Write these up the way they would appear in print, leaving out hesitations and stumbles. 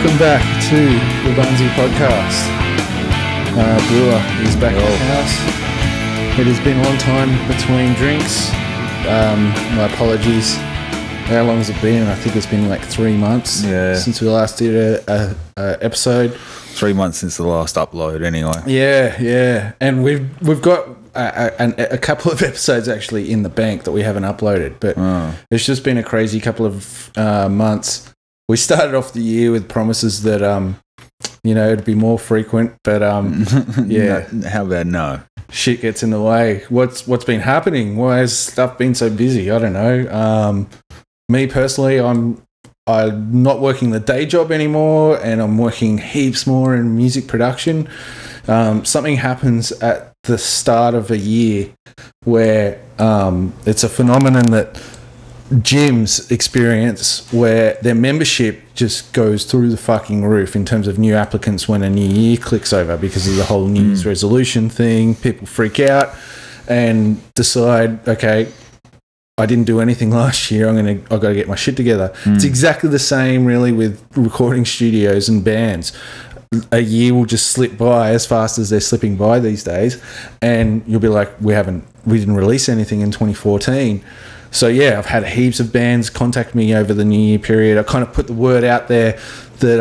Welcome back to the Barnsey podcast. Brewer is back at the house. It has been a long time between drinks. My apologies. How long has it been? I think it's been like 3 months since we last did a episode. 3 months since the last upload, anyway. Yeah, and we've got a couple of episodes actually in the bank that we haven't uploaded, but it's just been a crazy couple of months. We started off the year with promises that it'd be more frequent, but yeah. How about no? Shit gets in the way. What's been happening? Why has stuff been so busy? I don't know. Me personally, I'm not working the day job anymore, and I'm working heaps more in music production. Something happens at the start of a year where it's a phenomenon that gyms experience where their membership just goes through the fucking roof in terms of new applicants when a new year clicks over because of the whole New Year's resolution thing. People freak out and decide, okay, I didn't do anything last year. I've got to get my shit together. It's exactly the same really with recording studios and bands. A year will just slip by as fast as they're slipping by these days, and you'll be like, we didn't release anything in 2014. So yeah, I've had heaps of bands contact me over the New Year period. I kind of put the word out there that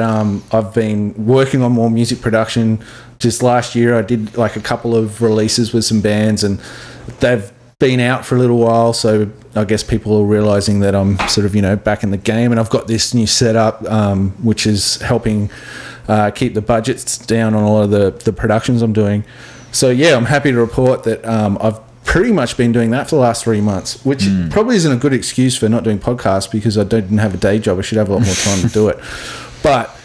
I've been working on more music production. Just last year I did like a couple of releases with some bands, and they've been out for a little while, so I guess people are realizing that I'm sort of back in the game, and I've got this new setup which is helping keep the budgets down on a lot of the productions I'm doing. So yeah, I'm happy to report that I've pretty much been doing that for the last 3 months, which probably isn't a good excuse for not doing podcasts because I didn't have a day job. I should have a lot more time to do it. But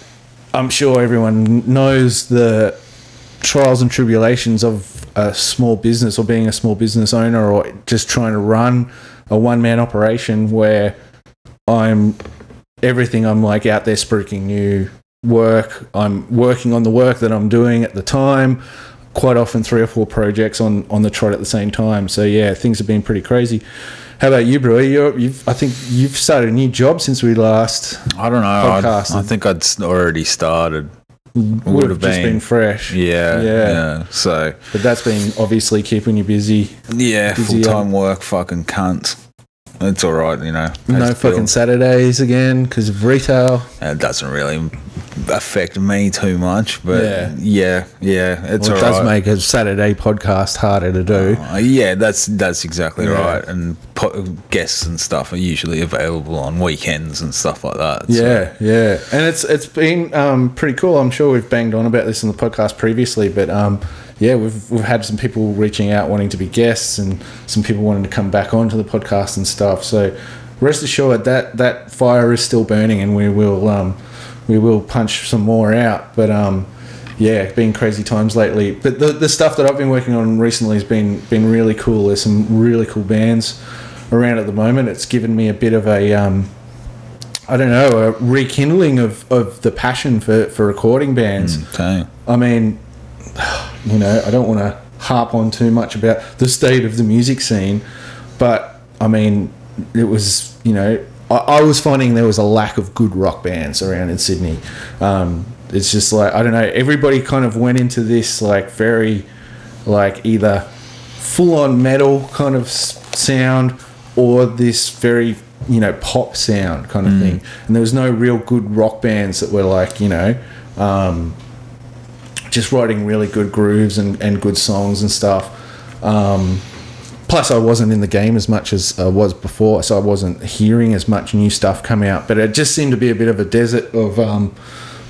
I'm sure everyone knows the trials and tribulations of a small business or being a small business owner or just trying to run a one-man operation where I'm like out there spruiking new work. I'm working on the work that I'm doing at the time. Quite often 3 or 4 projects on the trot at the same time. So yeah, things have been pretty crazy. How about you, Brewer? I think you've started a new job since we last I don't know. I think I'd already started. Would have just been fresh. Yeah. So, but that's been obviously keeping you busy. Yeah, full-time work, fucking cunt. It's all right, No fucking Saturdays again because of retail. It doesn't really affect me too much, but yeah, it's all right. It does make a Saturday podcast harder to do. Yeah, that's exactly right. And guests and stuff are usually available on weekends and stuff like that. Yeah. And it's been pretty cool. I'm sure we've banged on about this in the podcast previously, but yeah, we've had some people reaching out wanting to be guests and some people wanting to come back onto the podcast and stuff. So rest assured that fire is still burning, and we will punch some more out. But yeah, been crazy times lately. But the stuff that I've been working on recently has been really cool. There's some really cool bands around at the moment. It's given me a bit of a a rekindling of the passion for recording bands. Okay. I mean, I don't want to harp on too much about the state of the music scene, but I mean, it was, I was finding there was a lack of good rock bands around in Sydney. It's just like, I don't know, everybody kind of went into this like very like either full-on metal kind of sound or this very, pop sound kind of thing. And there was no real good rock bands that were like, just writing really good grooves and good songs and stuff. Plus, I wasn't in the game as much as I was before, so I wasn't hearing as much new stuff come out. But it just seemed to be a bit of a desert of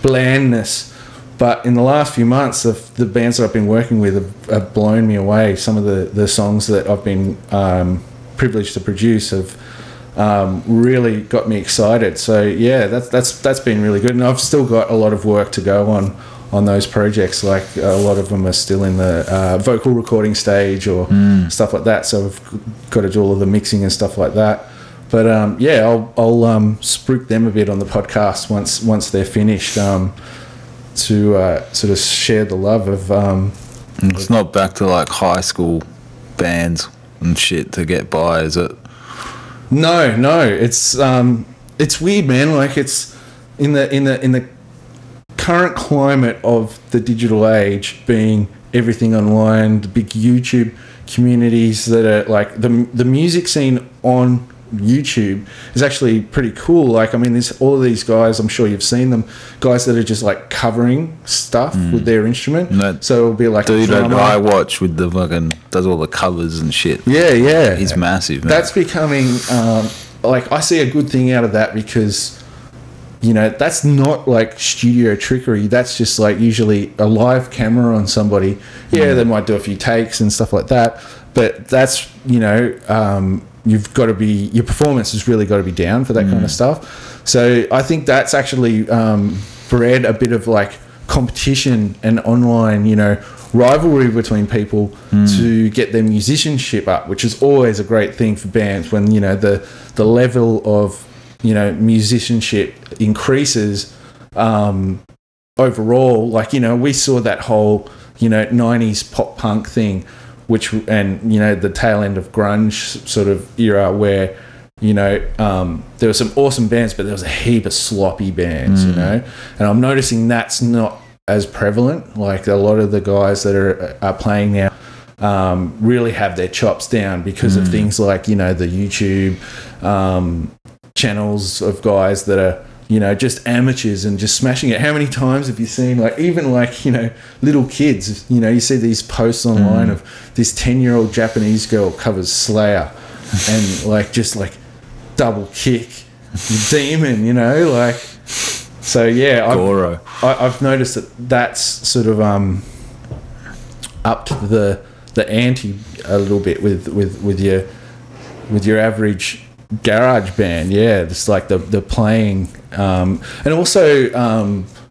blandness. But in the last few months, the bands that I've been working with have blown me away. Some of the songs that I've been privileged to produce have really got me excited. So yeah, that's been really good. And I've still got a lot of work to go on those projects. Like a lot of them are still in the vocal recording stage or stuff like that, so we've got to do all of the mixing and stuff like that. But yeah, I'll spruik them a bit on the podcast once they're finished, to sort of share the love of it's not back to like high school bands and shit to get by, is it? No, it's weird, man. Like it's in the current climate of the digital age being everything online, the big YouTube communities that are like the music scene on YouTube is actually pretty cool. Like, I mean, there's all of these guys, I'm sure you've seen them, guys that are just like covering stuff with their instrument. So it'll be like dude that I watch with the fucking does all the covers and shit. Yeah. He's massive, man. That's becoming like, I see a good thing out of that because, you know, that's not like studio trickery. That's just like usually a live camera on somebody. Yeah, they might do a few takes and stuff like that, but that's, you know, you've got to be, your performance has really got to be down for that kind of stuff. So I think that's actually bred a bit of like competition and online, you know, rivalry between people to get their musicianship up, which is always a great thing for bands when, you know, the level of, you know, musicianship increases overall. Like, you know, we saw that whole, you know, 90s pop punk thing, which, and, you know, the tail end of grunge sort of era where, you know, there were some awesome bands, but there was a heap of sloppy bands, you know, and I'm noticing that's not as prevalent. Like, a lot of the guys that are playing now really have their chops down because of things like, you know, the YouTube channels of guys that are, you know, just amateurs and just smashing it. How many times have you seen, like, even like, you know, little kids, you know, you see these posts online of this 10-year-old Japanese girl covers Slayer and like just like double kick demon, you know, like, so yeah, I've noticed that that's sort of up to the ante a little bit with your average garage band. Yeah, just like the playing and also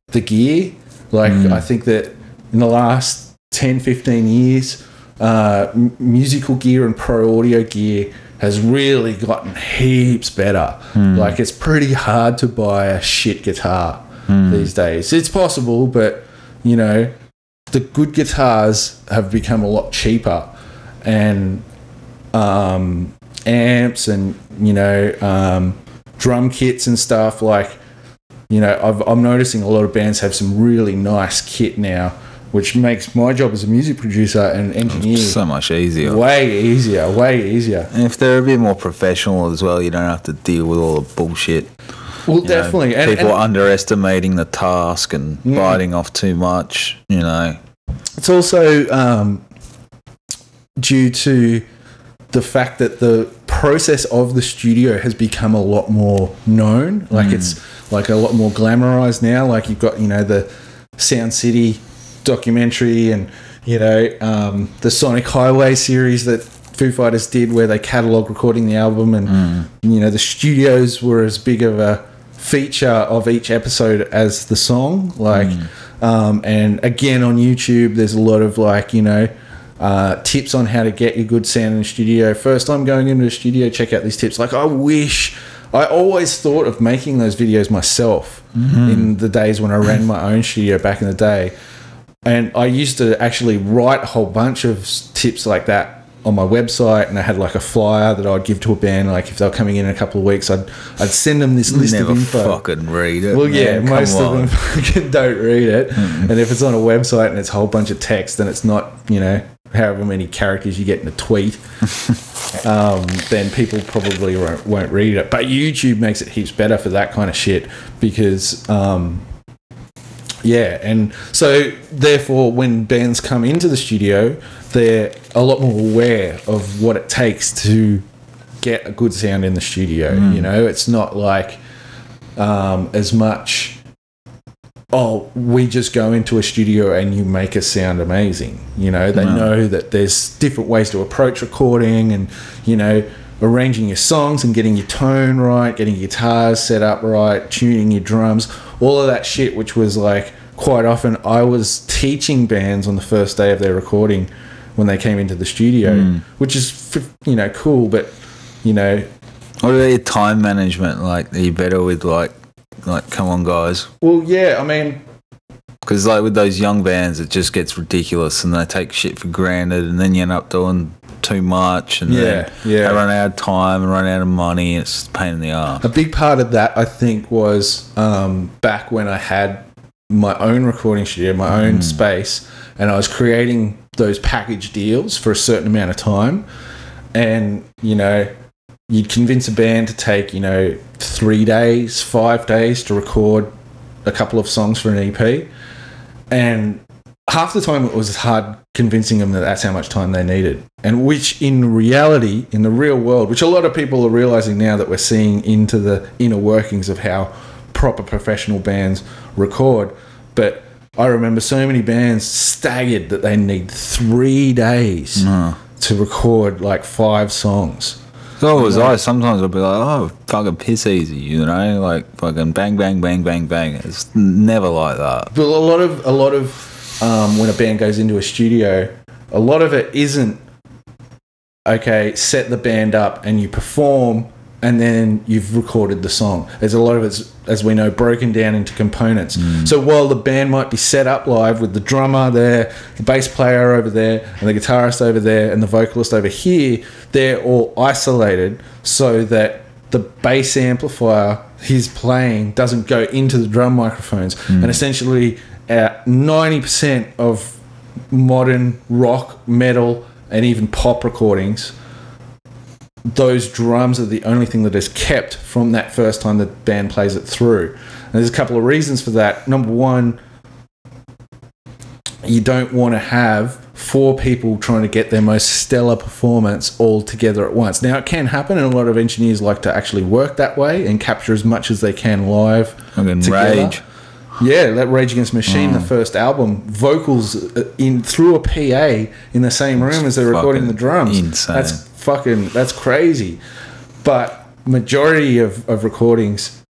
the gear. Like, I think that in the last 10-15 years musical gear and pro audio gear has really gotten heaps better. Like, it's pretty hard to buy a shit guitar these days. It's possible, but, you know, the good guitars have become a lot cheaper, and amps and, you know, drum kits and stuff. Like, you know, I'm noticing a lot of bands have some really nice kit now, which makes my job as a music producer and engineer so much easier. Way easier. And if they're a bit more professional as well, you don't have to deal with all the bullshit. Well, definitely. And people underestimating the task and biting off too much, you know. It's also due to the fact that the process of the studio has become a lot more known. Like, it's like a lot more glamorized now. Like, you've got, you know, the Sound City documentary and, you know, the Sonic Highway series that Foo Fighters did where they catalogue recording the album, and you know, the studios were as big of a feature of each episode as the song. Like, and again on YouTube there's a lot of, like, you know, tips on how to get your good sound in the studio. First time going into a studio, check out these tips. Like, I always thought of making those videos myself in the days when I ran my own studio back in the day. And I used to actually write a whole bunch of tips like that on my website, and I had like a flyer that I'd give to a band. Like, if they were coming in a couple of weeks, I'd send them this list of info. Never fucking read it. Well, yeah, most of them fucking don't read it. And if it's on a website and it's a whole bunch of text, then it's not, you know, however many characters you get in a tweet, then people probably won't read it. But YouTube makes it heaps better for that kind of shit because, yeah, and so therefore when bands come into the studio, they're a lot more aware of what it takes to get a good sound in the studio. You know, it's not like as much, oh, we just go into a studio and you make us sound amazing. You know, they know that there's different ways to approach recording and, you know, arranging your songs and getting your tone right, getting your guitars set up right, tuning your drums, all of that shit, which was like, quite often I was teaching bands on the first day of their recording when they came into the studio, which is, you know, cool, but, you know. What about your time management? Like, are you better with like come on guys? Well, yeah, I mean, because like with those young bands, it just gets ridiculous and they take shit for granted, and then you end up doing too much, and then they run out of time and run out of money, and it's a pain in the arse. A big part of that, I think, was back when I had my own recording studio, my own space, and I was creating those package deals for a certain amount of time. And, you know, you'd convince a band to take, you know, 3 days, 5 days to record a couple of songs for an EP. And half the time it was hard convincing them that that's how much time they needed. And which in reality, in the real world, which a lot of people are realizing now that we're seeing into the inner workings of how proper professional bands record. But I remember so many bands staggered that they need 3 days to record like 5 songs. So was I. Sometimes I'll be like, oh, fucking piss easy, you know, like fucking bang, bang, bang, bang, bang. It's never like that. But a lot of when a band goes into a studio, a lot of it isn't, okay, set the band up and you perform and then you've recorded the song. There's a lot of it, as we know, broken down into components. So while the band might be set up live with the drummer there, the bass player over there, and the guitarist over there, and the vocalist over here, they're all isolated so that the bass amplifier he's playing doesn't go into the drum microphones. And essentially 90% of modern rock, metal, and even pop recordings, those drums are the only thing that is kept from that first time the band plays it through. And there's a couple of reasons for that. Number one, you don't want to have 4 people trying to get their most stellar performance all together at once. Now, it can happen, and a lot of engineers like to actually work that way and capture as much as they can live together. Rage. Yeah, that Rage Against the Machine, the first album, vocals in through a PA in the same room as they're recording the drums. Insane. That's crazy. But majority of recordings,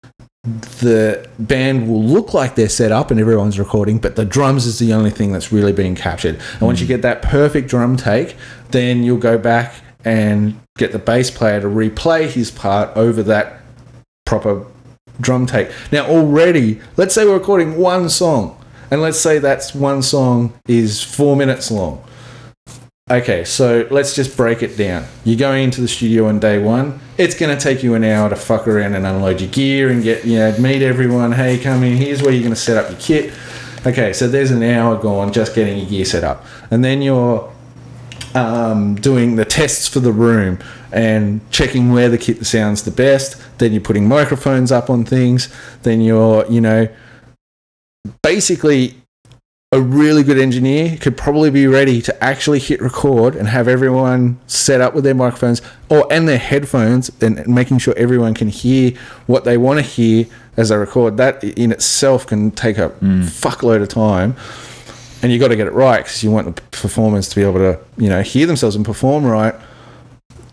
the band will look like they're set up and everyone's recording, but the drums is the only thing that's really being captured. And once you get that perfect drum take, then you'll go back and get the bass player to replay his part over that proper drum take. Now already, let's say we're recording one song, and let's say that's one song is 4 minutes long. Okay, so let's just break it down. You're going into the studio on day one. It's going to take you an hour to fuck around and unload your gear and get, you know, meet everyone. Hey, come in. Here's where you're going to set up your kit. Okay, so there's an hour gone just getting your gear set up. And then you're doing the tests for the room and checking where the kit sounds the best. Then you're putting microphones up on things. Then you're, you know, basically a really good engineer could probably be ready to actually hit record and have everyone set up with their microphones and their headphones and making sure everyone can hear what they want to hear as they record. That in itself can take a fuckload of time. And you got to get it right because you want the performers to be able to, you know, hear themselves and perform right.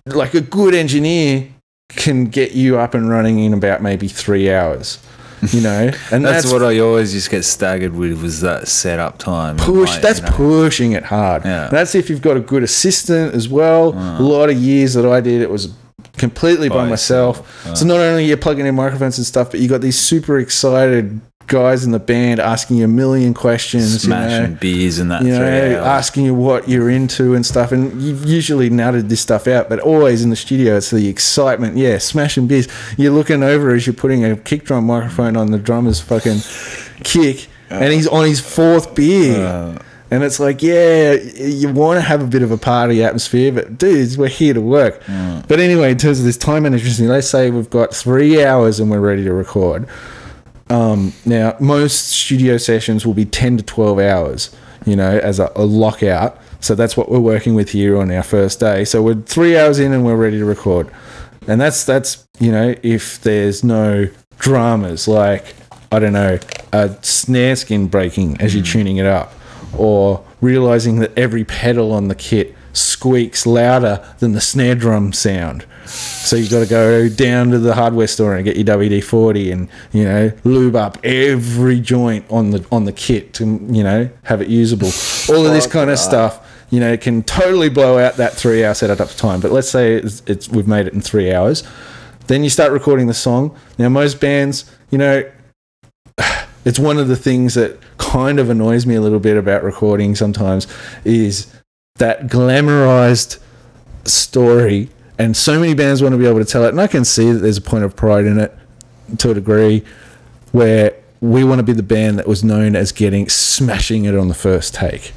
Like a good engineer can get you up and running in about maybe 3 hours. You know, and that's what I always just get staggered with, was that setup time. Pushing it hard. Yeah. That's if you've got a good assistant as well. A lot of years that I did, it was completely by myself. So not only you're plugging in microphones and stuff, but you got these super excited guys in the band asking you a million questions, smashing beers and that, asking you what you're into and stuff. And you've usually nutted this stuff out, but always in the studio, it's the excitement. Yeah, smashing beers. You're looking over as you're putting a kick drum microphone on the drummer's fucking kick, and he's on his 4th beer. And it's like, yeah, you want to have a bit of a party atmosphere, but dudes, we're here to work. But anyway, in terms of this time management, let's say we've got 3 hours and we're ready to record. Now, most studio sessions will be 10 to 12 hours, you know, as a lockout. So that's what we're working with here on our first day. So we're 3 hours in and we're ready to record. And that's you know, if there's no dramas like, I don't know, a snare skin breaking as you're tuning it up, or realizing that every pedal on the kit squeaks louder than the snare drum sound. So you've got to go down to the hardware store and get your WD-40 and, you know, lube up every joint on the kit to, you know, have it usable. All of this kind of stuff, you know, can totally blow out that 3 hour setup time. But let's say we've made it in 3 hours. Then you start recording the song. Now, most bands, you know, it's one of the things that kind of annoys me a little bit about recording sometimes is that glamorized story. And so many bands want to be able to tell it. And I can see that there's a point of pride in it to a degree where we want to be the band that was known as smashing it on the first take.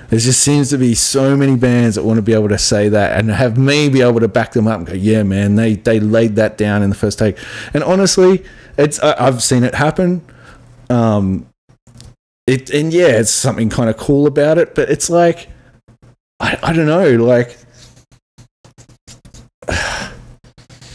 There just seems to be so many bands that want to be able to say that and have me be able to back them up and go, yeah, man, they laid that down in the first take. And honestly, I've seen it happen. It's something kind of cool about it, but it's like, I don't know, like,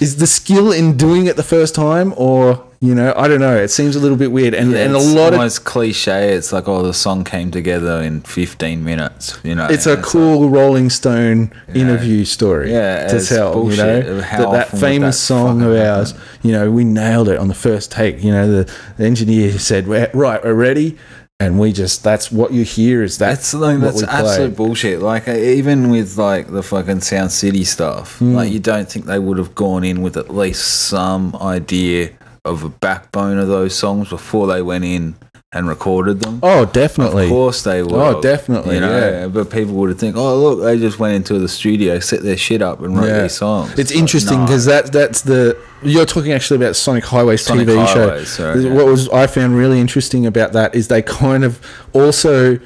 is the skill in doing it the first time, or, you know, I don't know. It seems a little bit weird, and a lot of almost cliche. It's like, oh, the song came together in 15 minutes. You know, it's a cool Rolling Stone interview story to tell. You know, that famous song of ours. You know, we nailed it on the first take. You know, the engineer said, "Right, we're ready." And that's what you hear is that's absolute bullshit. Like, even with like the fucking Sound City stuff, like, you don't think they would have gone in with at least some idea of a backbone of those songs before they went in and recorded them? Oh, definitely. Of course they would. Oh, definitely. You know, but people would have think, oh, look, they just went into the studio, set their shit up, and wrote these songs. It's interesting because that's the. You're talking actually about Sonic Highways TV show. Sorry, what I found really interesting about that is they kind of also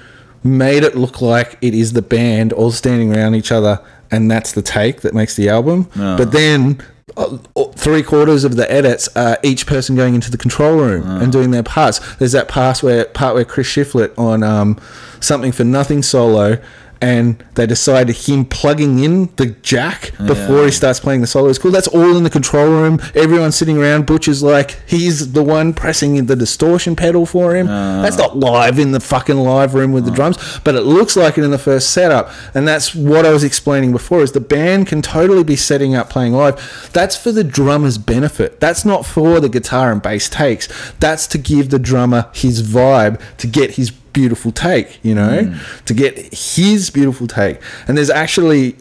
made it look like it is the band all standing around each other, and that's the take that makes the album. Oh. But then 3/4 of the edits are each person going into the control room and doing their parts. There's that part where Chris Shiflett on Something for Nothing solo, and they decided him plugging in the jack before he starts playing the solo is cool. That's all in the control room. Everyone's sitting around. Butch is like, he's the one pressing the distortion pedal for him. That's not live in the fucking live room with the drums, but it looks like it in the first setup. And that's what I was explaining before, is the band can totally be setting up playing live. That's for the drummer's benefit. That's not for the guitar and bass takes. That's to give the drummer his vibe, to get his beautiful take, you know, to get his beautiful take. And there's actually,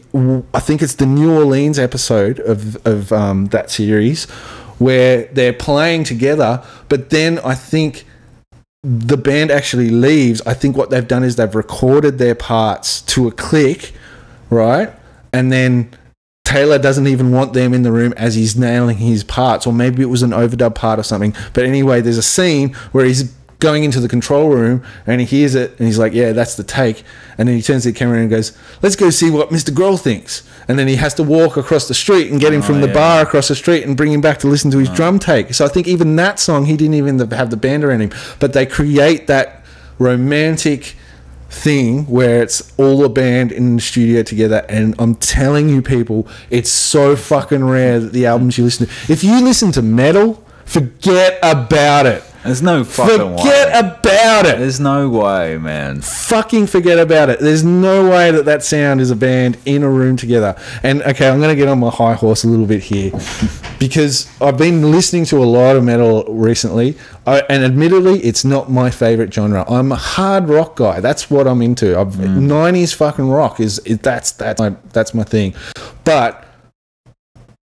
I think it's the New Orleans episode of that series where they're playing together, but then I think the band actually leaves. I think what they've done is they've recorded their parts to a click, right? And then Taylor doesn't even want them in the room as he's nailing his parts, or maybe it was an overdub part or something. But anyway, there's a scene where he's going into the control room and he hears it and he's like, yeah, that's the take. And then he turns to the camera and goes, let's go see what Mr. Grohl thinks. And then he has to walk across the street and get him from the bar across the street and bring him back to listen to his drum take. So I think even that song, he didn't even have the band around him, but they create that romantic thing where it's all the band in the studio together. And I'm telling you, people, it's so fucking rare that the albums you listen to, if you listen to metal, forget about it. There's no fucking way. Forget about it. There's no way, man. Fucking forget about it. There's no way that sound is a band in a room together. And okay, I'm going to get on my high horse a little bit here because I've been listening to a lot of metal recently, and admittedly, it's not my favorite genre. I'm a hard rock guy. That's what I'm into. 90s fucking rock that's my thing. But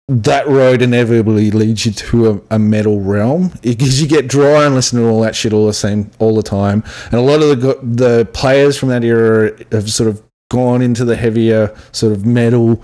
that road inevitably leads you to a metal realm because you get dry and listen to all that shit all the time. And a lot of the players from that era have sort of gone into the heavier sort of metal.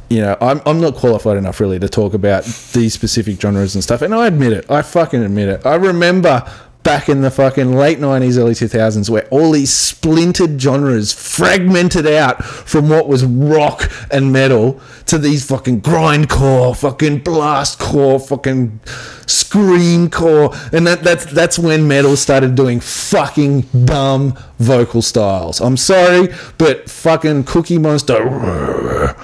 You know, I'm not qualified enough really to talk about these specific genres and stuff. And I admit it. I fucking admit it. I remember back in the fucking late 90s, early 2000s, where all these splintered genres fragmented out from what was rock and metal to these fucking grindcore, fucking blastcore, fucking screamcore. And that's when metal started doing fucking dumb vocal styles. I'm sorry, but fucking Cookie Monster,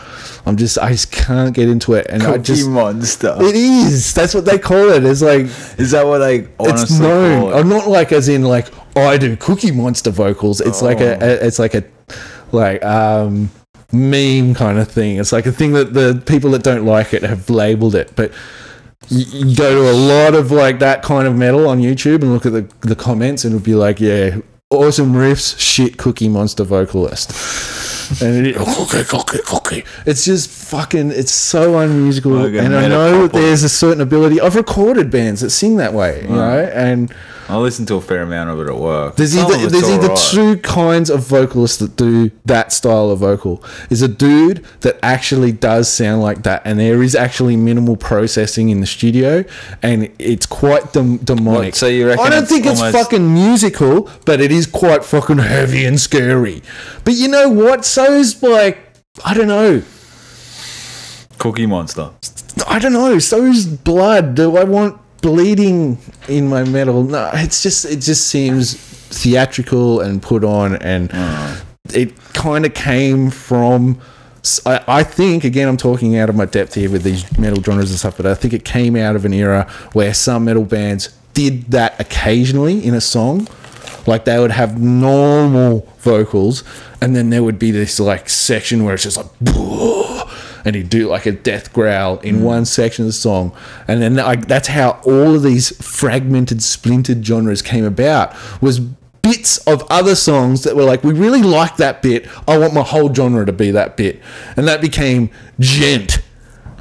I just can't get into it. And Cookie Monster. It is. That's what they call it. It's like, is that what they honestly it's known. call it? I'm not like as in like, oh, I do Cookie Monster vocals. It's like a meme kind of thing. It's like a thing that the people that don't like it have labeled it. But you go to a lot of like that kind of metal on YouTube and look at the comments, and it'll be like, yeah, awesome riffs, shit Cookie Monster vocalist. And it's just fucking, it's so unmusical. And I know there's a certain ability. I've recorded bands that sing that way, you know, and I listen to a fair amount of it at work. There's either two kinds of vocalists that do that style of vocal. Is a dude that actually does sound like that, and there is actually minimal processing in the studio, and it's quite demonic. So you reckon I don't think it's fucking musical, but it is quite fucking heavy and scary. But you know what? So's like, I don't know. Cookie Monster. I don't know. So's blood. Do I want bleeding in my metal? No, it just seems theatrical and put on, and it kind of came from, I think, again, I'm talking out of my depth here with these metal genres and stuff, but I think it came out of an era where some metal bands did that occasionally in a song. Like, they would have normal vocals, and then there would be this like section where it's just like, and he'd do like a death growl in one section of the song, and then that's how all of these fragmented, splintered genres came about. Was bits of other songs that were like, we really like that bit, I want my whole genre to be that bit, and that became gent,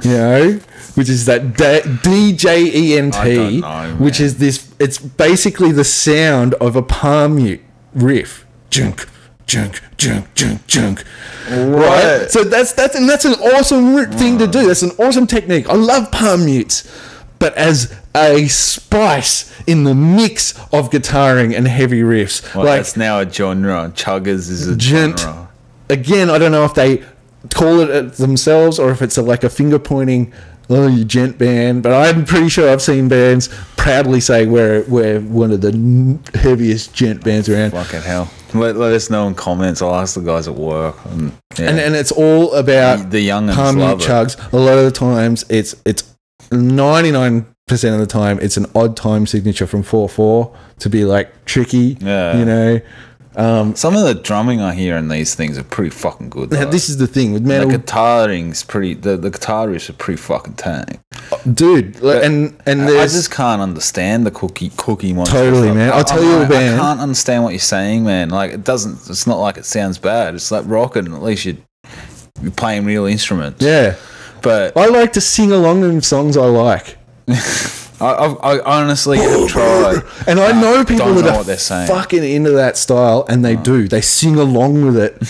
you know, which is that DJENT, which is this. It's basically the sound of a palm mute riff, junk, junk, junk, junk, junk. Right. So that's an awesome thing to do. That's an awesome technique. I love palm mutes, but as a spice in the mix of guitaring and heavy riffs, well, like, that's now a genre. Chuggers is a genre. Again, I don't know if they call it themselves or if it's like a finger pointing, oh, you gent band, but I'm pretty sure I've seen bands proudly say we're one of the heaviest gent bands around. Fucking hell. Let us know in comments. I'll ask the guys at work. And it's all about the young'uns palm mute chugs. A lot of the times, it's 99% of the time, it's an odd time signature from 4/4 to be like tricky, you know. Some of the drumming I hear in these things are pretty fucking good. Though. This is the thing with metal. The guitaring's pretty. The guitar riffs are pretty fucking tank, dude. And I just can't understand the cookie monster. Totally, stuff. Man. I'll tell you a band. I can't understand what you're saying, man. Like it doesn't. It's not like it sounds bad. It's like rocking. At least you're playing real instruments. Yeah, but I like to sing along in songs I like. I honestly have tried, and I know people that are saying. Fucking into that style, and they sing along with it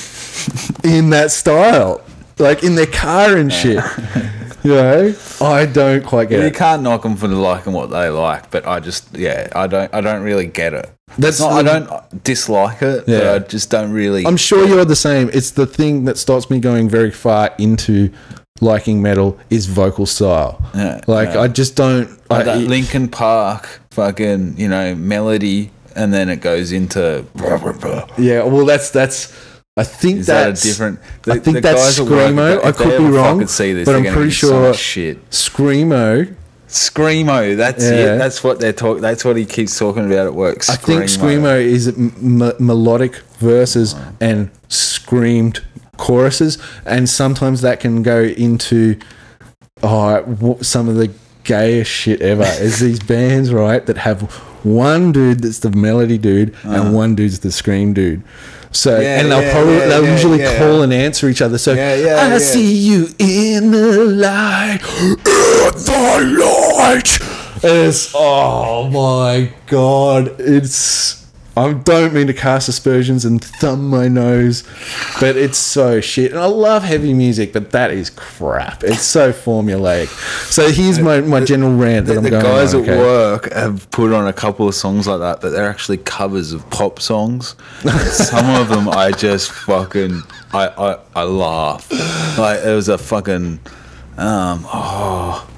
in that style, like in their car and shit. You know, I don't quite get it. You can't knock them for liking what they like, but I don't really get it. I don't dislike it, but I just don't really. I'm sure you're the same. It's the thing that stops me going very far into liking metal is vocal style. I just don't like that Linkin Park fucking, you know, melody, and then it goes into yeah. Well, that's I think that's a different. I think that's screamo. I could be wrong, but I'm pretty sure screamo. That's it. That's what they're talking. That's what he keeps talking about at work. I think screamo is melodic verses and screamed choruses, and sometimes that can go into some of the gayest shit ever. Is these bands, right, that have one dude that's the melody dude and one dude's the scream dude. So and they'll usually call and answer each other. So I see you in the light, the light. It's oh my god, it's. I don't mean to cast aspersions and thumb my nose, but it's so shit. And I love heavy music, but that is crap. It's so formulaic. So here's my general rant that I'm going on. The guys at work have put on a couple of songs like that, but they're actually covers of pop songs. Some of them I just fucking... I laugh. Like, it was a fucking... I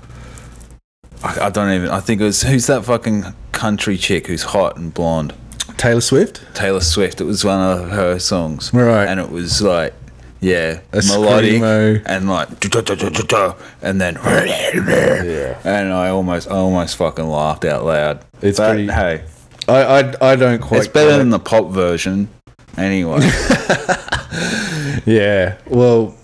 don't even... I think it was... Who's that fucking country chick who's hot and blonde? Taylor Swift? Taylor Swift. It was one of her songs. Right. And it was like, a melodic screamo. And like, and then, and I almost fucking laughed out loud. It's pretty, hey. I don't quite. It's better than the pop version anyway. Yeah. Well,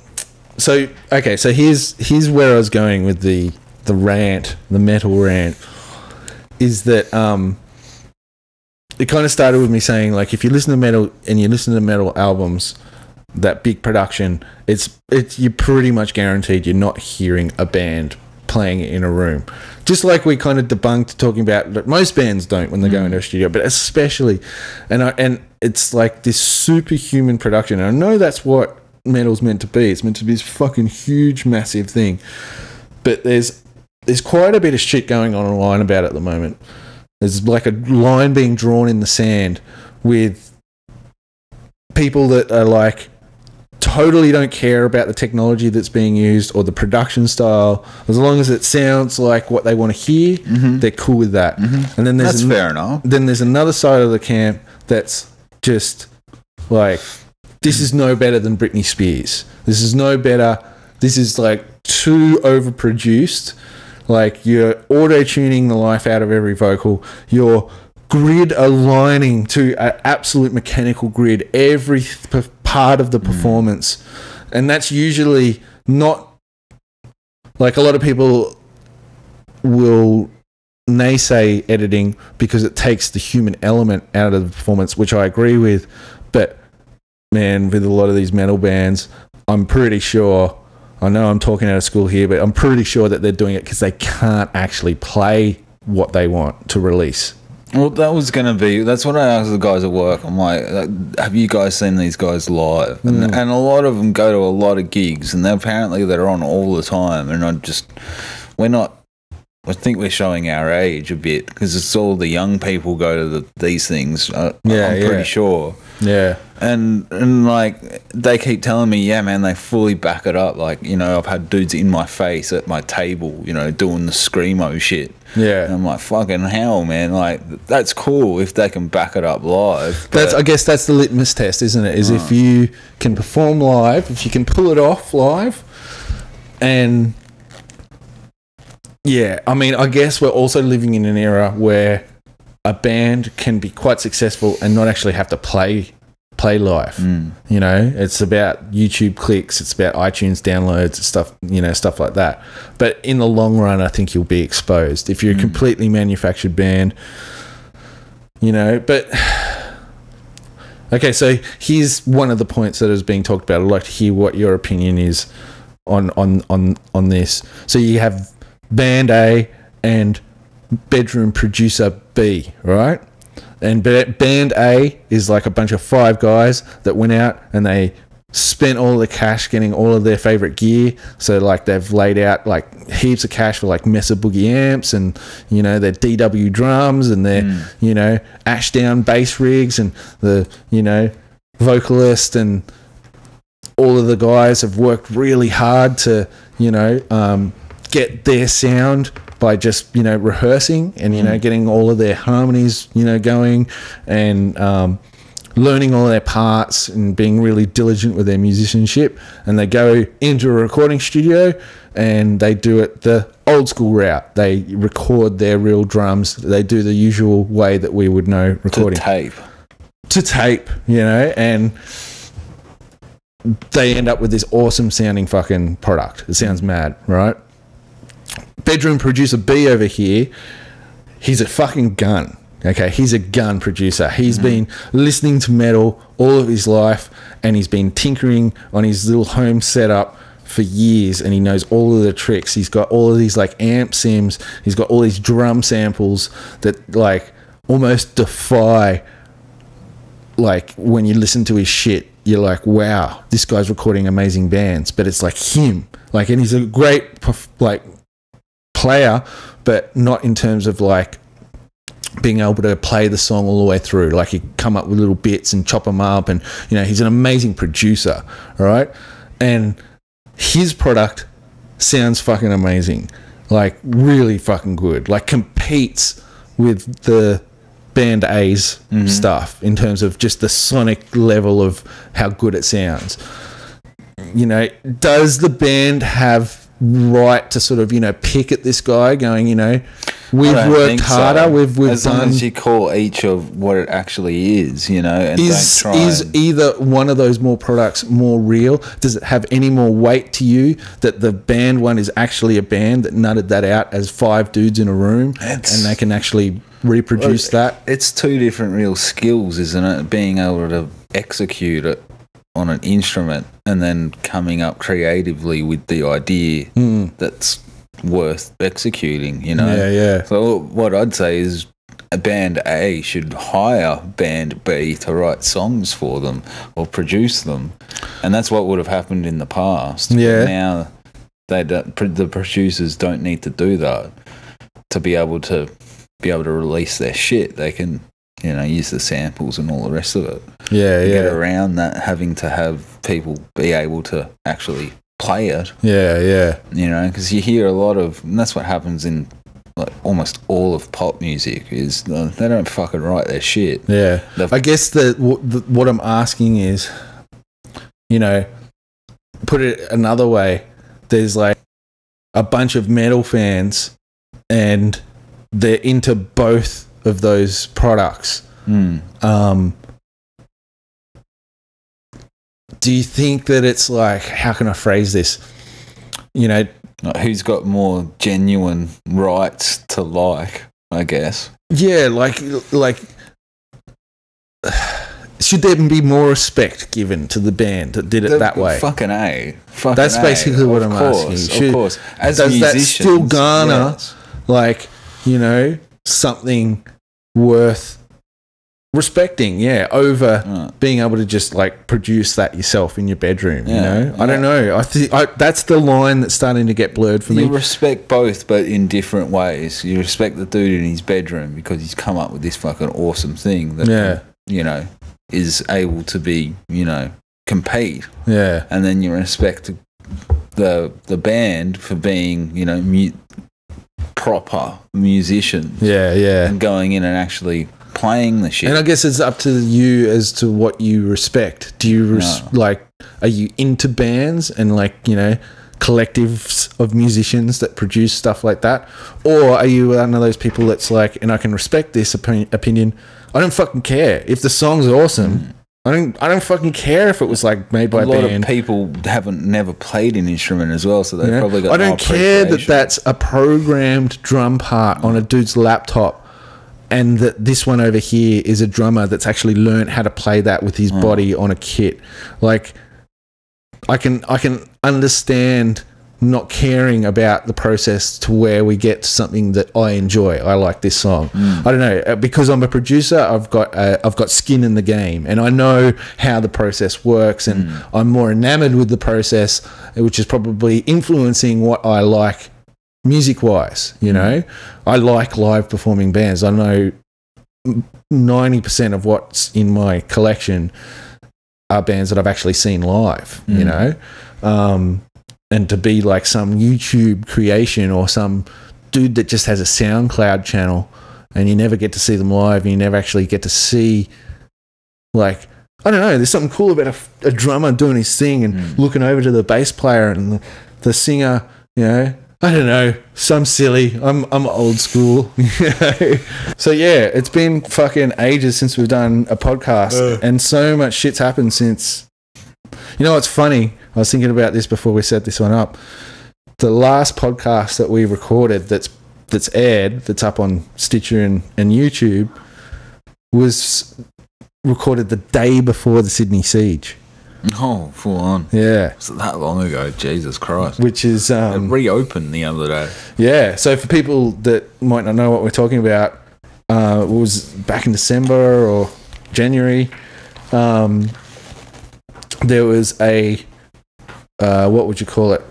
so here's where I was going with the rant, the metal rant, is that it kind of started with me saying, like, if you listen to metal and you listen to metal albums, that big production, it's you're pretty much guaranteed you're not hearing a band playing it in a room. Just like we kind of debunked talking about that most bands don't when they go into a studio, but especially, and it's like this superhuman production. And I know that's what metal's meant to be. It's meant to be this fucking huge, massive thing. But there's quite a bit of shit going on online about it at the moment. There's like a line being drawn in the sand with people that are like totally don't care about the technology that's being used or the production style. As long as it sounds like what they want to hear, they're cool with that. And then there's fair enough. Then there's another side of the camp that's just like, this is no better than Britney Spears. This is no better. This is like too overproduced. Like, you're auto-tuning the life out of every vocal. You're grid aligning to an absolute mechanical grid every part of the performance. And that's usually not... Like, a lot of people will naysay editing because it takes the human element out of the performance, which I agree with. But, man, with a lot of these metal bands, I'm pretty sure... I know I'm talking out of school here, but I'm pretty sure that they're doing it because they can't actually play what they want to release. Well, that's what I asked the guys at work. I'm like, have you guys seen these guys live? And a lot of them go to a lot of gigs, and apparently they're on all the time. And I think we're showing our age a bit because it's all the young people go to these things. I'm pretty sure. Yeah. And like, they keep telling me, yeah, man, they fully back it up. Like, you know, I've had dudes in my face at my table, you know, doing the screamo shit. Yeah. And I'm like, fucking hell, man. Like, that's cool if they can back it up live. I guess that's the litmus test, isn't it? Is if you can perform live, if you can pull it off live. And yeah, I mean, I guess we're also living in an era where a band can be quite successful and not actually have to play live. You know, it's about YouTube clicks, it's about iTunes downloads, stuff like that. But in the long run, I think you'll be exposed if you're a completely manufactured band, you know. But okay, so here's one of the points that is being talked about. I'd like to hear what your opinion is on this. So you have band A and bedroom producer B, right? And band A is like a bunch of 5 guys that went out and they spent all the cash getting all of their favorite gear. So like, they've laid out like heaps of cash for like Mesa Boogie amps and, you know, their DW drums and their, you know, Ashdown bass rigs, and the, you know, vocalist and all of the guys have worked really hard to, you know, get their sound by just, you know, rehearsing and, you know, getting all of their harmonies, you know, going, and learning all their parts and being really diligent with their musicianship. And they go into a recording studio and they do it the old school route. They record their real drums. They do the usual way that we would know recording. To tape, you know, and they end up with this awesome sounding fucking product. It sounds mad, right? Bedroom producer B over here, he's a fucking gun. Okay, he's a gun producer. He's been listening to metal all of his life, and he's been tinkering on his little home setup for years, and he knows all of the tricks. He's got all of these like amp sims. He's got all these drum samples that like almost defy, like, when you listen to his shit, you're like, wow, this guy's recording amazing bands, but it's like him. Like, and he's a great like player, but not in terms of like being able to play the song all the way through. Like, he come up with little bits and chop them up, and, you know, he's an amazing producer, all right? And his product sounds fucking amazing, like really fucking good, like competes with the band A's stuff in terms of just the sonic level of how good it sounds. You know, does the band have right to sort of, you know, pick at this guy going, you know, we've worked harder, so. we've as long as you call each of what it actually is, you know, and is don't try either one of those more products more real? Does it have any more weight to you that the band one is actually a band that nutted that out as 5 dudes in a room and they can actually reproduce that? It's 2 different real skills, isn't it? Being able to execute it on an instrument and then coming up creatively with the idea that's worth executing, you know? Yeah. So what I'd say is band A should hire band B to write songs for them or produce them. And that's what would have happened in the past. Yeah. But now the producers don't need to do that to be able to release their shit. They can, you know, use the samples and all the rest of it. Yeah, Get around that, having to have people be able to actually play it. Yeah. You know, because you hear a lot of, and that's what happens in like almost all of pop music, is they don't fucking write their shit. Yeah. I guess what I'm asking is, you know, put it another way, there's like a bunch of metal fans and they're into both of those products. Do you think that it's like, how can I phrase this? You know, who's got more genuine rights to like, I guess. Yeah, like should there be more respect given to the band that did it that way? Fucking A. That's basically what I'm asking. Of course. As does musicians, that still garner, like, you know, something worth respecting, over being able to just like produce that yourself in your bedroom, you know? I don't know. I think that's the line that's starting to get blurred for me. You respect both, but in different ways. You respect the dude in his bedroom because he's come up with this fucking awesome thing that, you know, is able to be, you know, compete. Yeah. And then you respect the band for being, you know, proper musicians. Yeah. And going in and actually playing the shit. And I guess it's up to you as to what you respect. Do you like, are you into bands and like, you know, collectives of musicians that produce stuff like that? Or are you one of those people that's like, and I can respect this opinion, I don't fucking care if the song's awesome. I don't fucking care if it was like made by a band. A lot of people never played an instrument as well, so they probably got. I don't care that that's a programmed drum part on a dude's laptop, and that this one over here is a drummer that's actually learned how to play that with his body on a kit. Like, I can understand not caring about the process to where we get something that I enjoy. I like this song. I don't know, because I'm a producer, I've got skin in the game, and I know how the process works, and I'm more enamored with the process, which is probably influencing what I like music wise. You know, I like live performing bands. I know 90% of what's in my collection are bands that I've actually seen live, you know. And to be like some YouTube creation or some dude that just has a SoundCloud channel and you never get to see them live and you never actually get to see, like, I don't know, there's something cool about a drummer doing his thing and looking over to the bass player and the singer, you know. I don't know, some silly. I'm old school. So yeah, it's been fucking ages since we've done a podcast and so much shit's happened since. You know what's funny? I was thinking about this before we set this one up. The last podcast that we recorded that's aired, that's up on Stitcher and YouTube, was recorded the day before the Sydney siege. Oh, full on. Yeah. Was it that long ago? Jesus Christ. Which is... it reopened the other day. Yeah. So for people that might not know what we're talking about, it was back in December or January. There was a... what would you call it?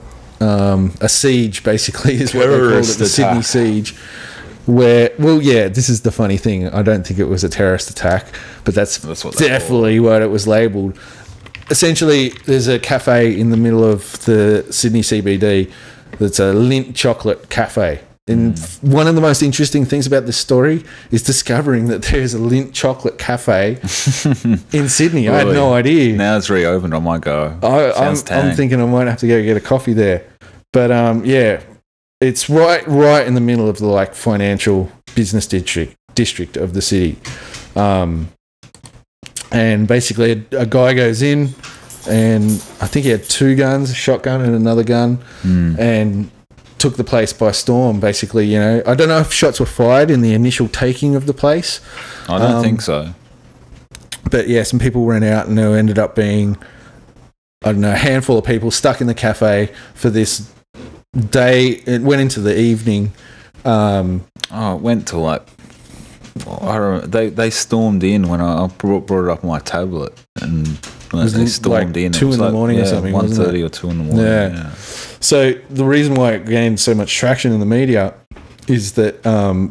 A siege, basically, is what they called it, the Sydney siege. Where, well, yeah, this is the funny thing. I don't think it was a terrorist attack, but that's definitely what it was labelled. Essentially, there's a cafe in the middle of the Sydney CBD that's a Lindt chocolate cafe. And one of the most interesting things about this story is discovering that there's a Lindt chocolate cafe in Sydney. I had no idea. Now it's reopened. I might go. I'm thinking I might have to go get a coffee there. But yeah, it's right in the middle of the like financial business district of the city. And basically a guy goes in and I think he had 2 guns, a shotgun and another gun, and took the place by storm, basically. You know, I don't know if shots were fired in the initial taking of the place. I don't think so. But yeah, some people ran out and there ended up being, I don't know, a handful of people stuck in the cafe for this it went into the evening. It went to like, I remember they stormed in when I brought it up on my tablet, and they stormed in. 2 in the morning or something. 1:30 or 2 in the morning. Yeah. So the reason why it gained so much traction in the media is that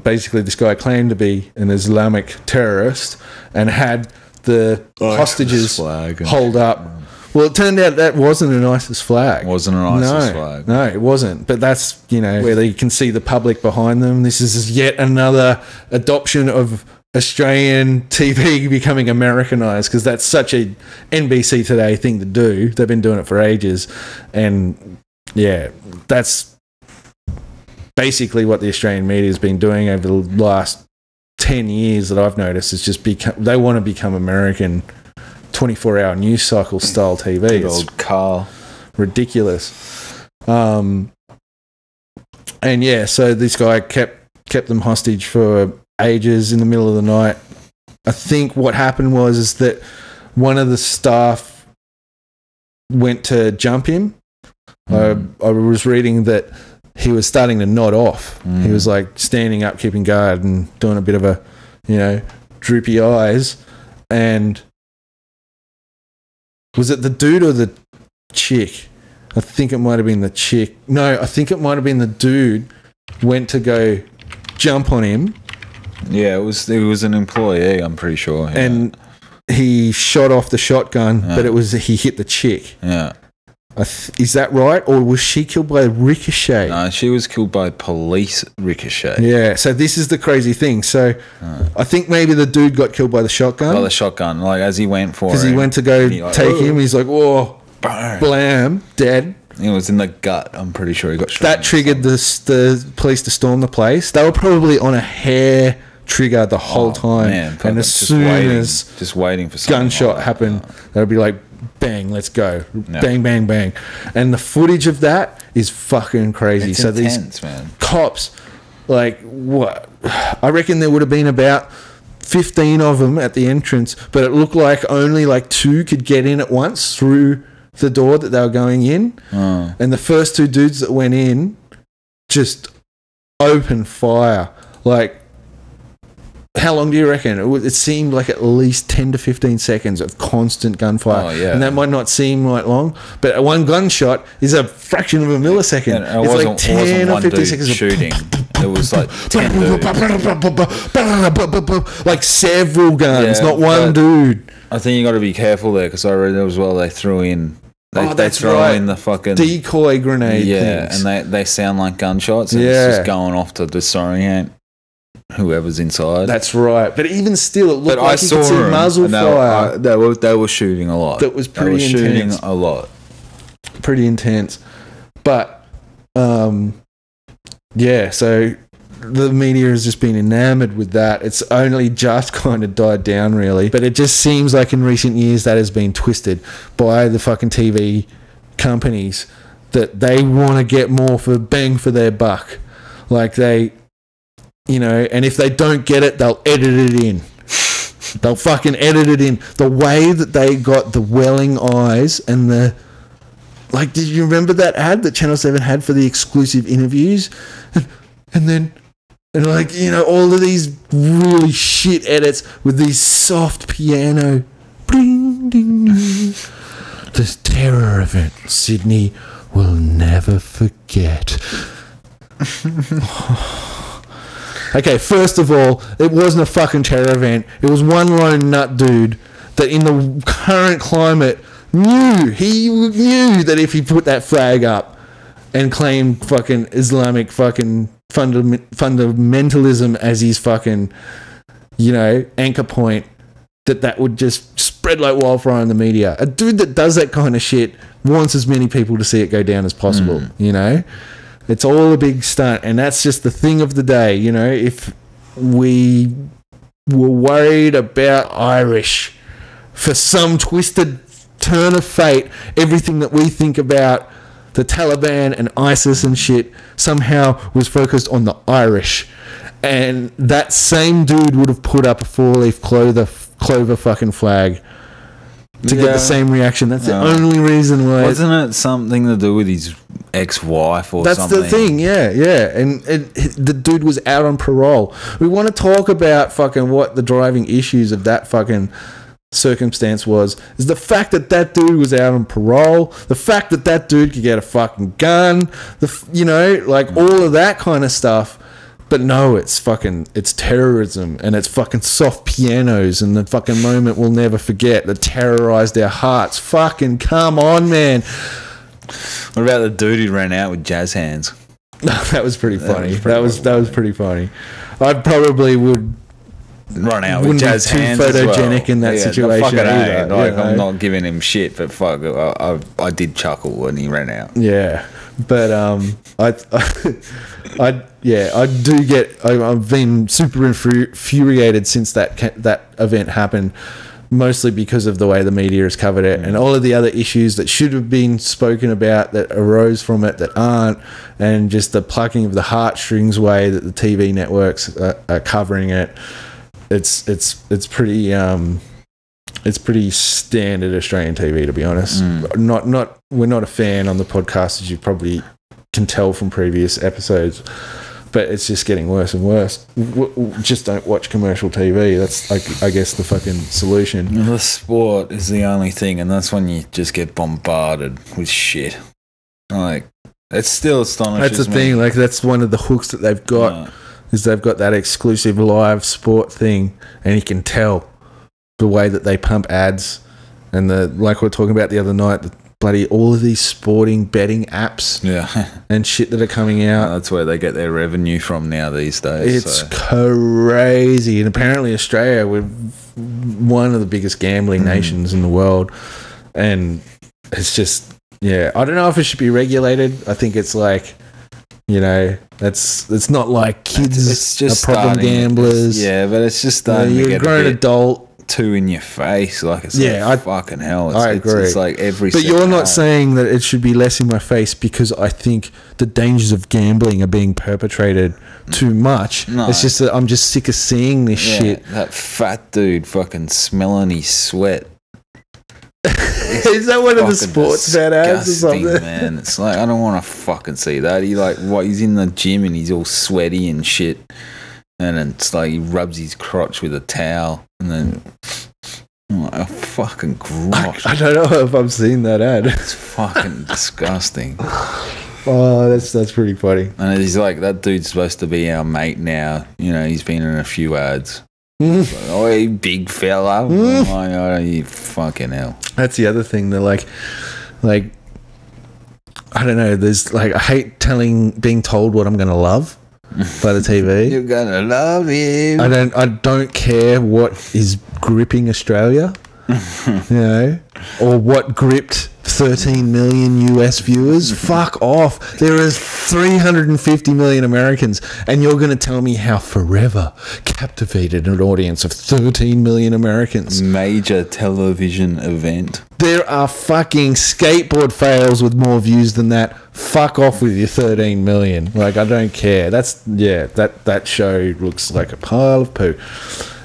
basically this guy claimed to be an Islamic terrorist and had the hostages hold up. Well, it turned out that wasn't an ISIS flag. Wasn't an ISIS flag. No, it wasn't. But that's, where you can see the public behind them. This is yet another adoption of Australian TV becoming Americanized, because that's such a NBC Today thing to do. They've been doing it for ages. And, yeah, that's basically what the Australian media has been doing over the last 10 years that I've noticed. Is just they want to become American 24-hour news cycle style TV. Good old Carl. Ridiculous. And yeah, so this guy kept them hostage for ages in the middle of the night. I think what happened was that one of the staff went to jump him. I was reading that he was starting to nod off. He was like standing up, keeping guard, and doing a bit of a, droopy eyes. And was it the dude or the chick? I think it might have been the chick. No, I think it might have been the dude went to go jump on him. Yeah, it was an employee, I'm pretty sure. Yeah. And he shot off the shotgun, but he hit the chick. Yeah. Is that right? Or was she killed by a ricochet? No, she was killed by police ricochet. Yeah, so this is the crazy thing. So I think maybe the dude got killed by the shotgun. By the shotgun, like as he went for it. Because he went to go take him, he's like, whoa, blam, dead. It was in the gut, I'm pretty sure he got shot. That triggered the police to storm the place. They were probably on a hair trigger the whole time. Man, and as soon as just waiting for gunshot like happened, they would be like, bang, let's go. Bang, bang, bang. And the footage of that is fucking crazy. It's intense, man. Cops, like, what? I reckon there would have been about 15 of them at the entrance, but it looked like only like 2 could get in at once through the door that they were going in. And the first 2 dudes that went in just opened fire. Like, how long do you reckon? It seemed like at least 10 to 15 seconds of constant gunfire. Oh, yeah. And that might not seem like long, but one gunshot is a fraction of a millisecond. And it's like 10 or 15 seconds shooting. It was like 10 dudes. Like several guns, not one dude. I think you got to be careful there, because I read as well they threw in... They throw in the fucking... decoy grenade things. And they sound like gunshots, and it's just going off to disorient whoever's inside. That's right. But even still, it looked like you could see muzzle fire. They were shooting a lot. That was pretty intense. Shooting a lot. Pretty intense. But, yeah, so the media has just been enamored with that. It's only just kind of died down, really. But it just seems like in recent years that has been twisted by the fucking TV companies, that they want to get more for bang for their buck. Like they... and if they don't get it, they'll edit it in. They'll fucking edit it in. The way that they got the welling eyes and the... Like, did you remember that ad that Channel 7 had for the exclusive interviews? And then... And like, all of these really shit edits with these soft piano... Bring, ding, ding. The terror of it, Sydney will never forget. Okay, first of all, it wasn't a fucking terror event. It was one lone nut dude that in the current climate knew that if he put that flag up and claimed fucking Islamic fucking fundamentalism as his fucking, anchor point, that would just spread like wildfire in the media. A dude that does that kind of shit wants as many people to see it go down as possible, It's all a big stunt, and that's just the thing of the day, If we were worried about Irish for some twisted turn of fate, everything that we think about the Taliban and ISIS and shit somehow was focused on the Irish. And that same dude would have put up a 4-leaf clover fucking flag to get the same reaction. That's the only reason why. Wasn't it something to do with his ex-wife or That's something. the thing, yeah. And the dude was out on parole. We want to talk about fucking what the driving issues of that fucking circumstance was, is the fact that that dude was out on parole, the fact that that dude could get a fucking gun, all of that kind of stuff. But no, it's terrorism, and it's fucking soft pianos, and the fucking moment we'll never forget that terrorized our hearts. Fucking come on, man. What about the dude who ran out with jazz hands? That was pretty funny. That was pretty funny. I probably would run out with jazz hands. Too photogenic in that situation either. I'm not giving him shit, but fuck, I did chuckle when he ran out. Yeah, but I've been super infuriated since that event happened, mostly because of the way the media has covered it and all of the other issues that should have been spoken about that arose from it that aren't, and just the plucking of the heartstrings way that the TV networks are covering it. It's pretty standard Australian TV, to be honest. We're not a fan on the podcast, as you probably can tell from previous episodes, but it's just getting worse and worse. Just don't watch commercial TV. That's, I guess, the fucking solution. The sport is the only thing, and that's when you just get bombarded with shit. Like, it's still astonishing. That's the thing. Like, that's one of the hooks that they've got, is they've got that exclusive live sport thing, and you can tell the way that they pump ads, and like we were talking about the other night, bloody all of these sporting betting apps and shit that are coming out. That's where they get their revenue from now these days. It's crazy. And apparently Australia, we're one of the biggest gambling nations in the world, and it's just, I don't know if it should be regulated. I think it's like, it's not like kids it's just are problem gamblers. But it's just starting to you're get a grown adult. Too in your face, like it's fucking hell. I agree. It's like every. But you're not saying that it should be less in my face because I think the dangers of gambling are being perpetrated too much. No. It's just that I'm just sick of seeing this shit. That fat dude fucking smelling his sweat. Is that one of the sports bet ads or something? Man, it's like, I don't want to fucking see that. He's in the gym and he's all sweaty and shit. And it's like he rubs his crotch with a towel, and then fucking gross. I don't know if I've seen that ad. It's fucking disgusting. Oh, that's pretty funny. And he's like, that dude's supposed to be our mate now. He's been in a few ads. Like, oh, you big fella. Oh my God, you fucking hell. That's the other thing. They're like, I don't know. There's like, I hate being told what I'm going to love by the TV. You're gonna love him. I don't care what is gripping Australia, or what gripped 13 million US viewers. Fuck off. There is 350 million Americans, and you're going to tell me how Forever captivated an audience of 13 million Americans. Major television event. There are fucking skateboard fails with more views than that. Fuck off with your 13 million. Like, I don't care. That show looks like a pile of poo.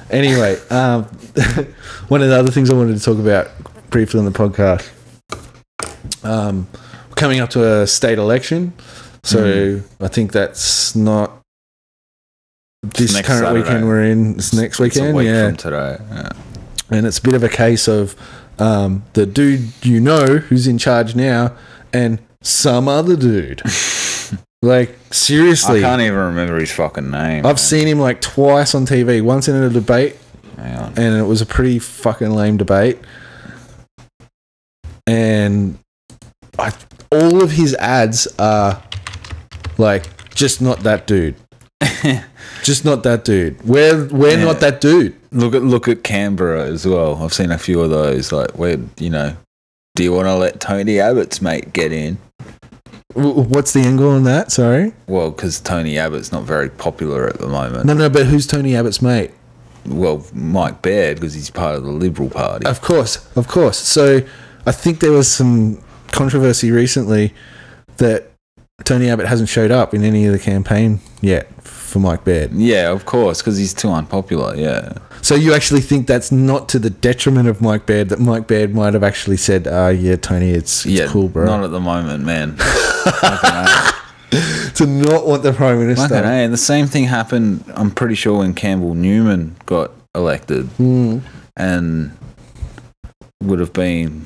Anyway, one of the other things I wanted to talk about briefly on the podcast, coming up to a state election. So I think that's not this current Saturday. Weekend we're in. It's next weekend. It's a week from today. Yeah. And it's a bit of a case of the dude who's in charge now and some other dude. Like, seriously. I can't even remember his fucking name. I've seen him like twice on TV. Once in a debate, and it was a pretty fucking lame debate. And all of his ads are like, just not that dude. Just not that dude. We're not that dude. Look at Canberra as well. I've seen a few of those. Like, where, do you want to let Tony Abbott's mate get in? What's the angle on that? Sorry. Well, because Tony Abbott's not very popular at the moment. No, but who's Tony Abbott's mate? Well, Mike Baird, because he's part of the Liberal Party. Of course. So I think there was some controversy recently that Tony Abbott hasn't showed up in any of the campaign yet for Mike Baird. Yeah, of course, because he's too unpopular, yeah. So you actually think that's not to the detriment of Mike Baird, that Mike Baird might have actually said, yeah, Tony, it's cool, bro. Not at the moment, man. To not want the Prime Minister. And the same thing happened, I'm pretty sure, when Campbell Newman got elected. And would have been...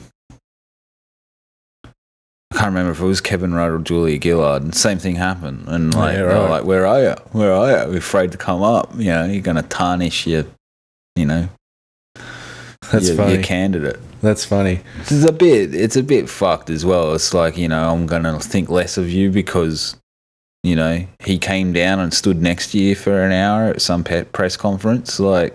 I can't remember if it was Kevin Rudd or Julia Gillard, and same thing happened. And like, they were like, where are you? Where are you? We're afraid to come up. You know, you're going to tarnish your, you know, your candidate. That's funny. It's a bit fucked as well. It's like, you know, I'm going to think less of you because, you know, he came down and stood next to you for an hour at some press conference. Like,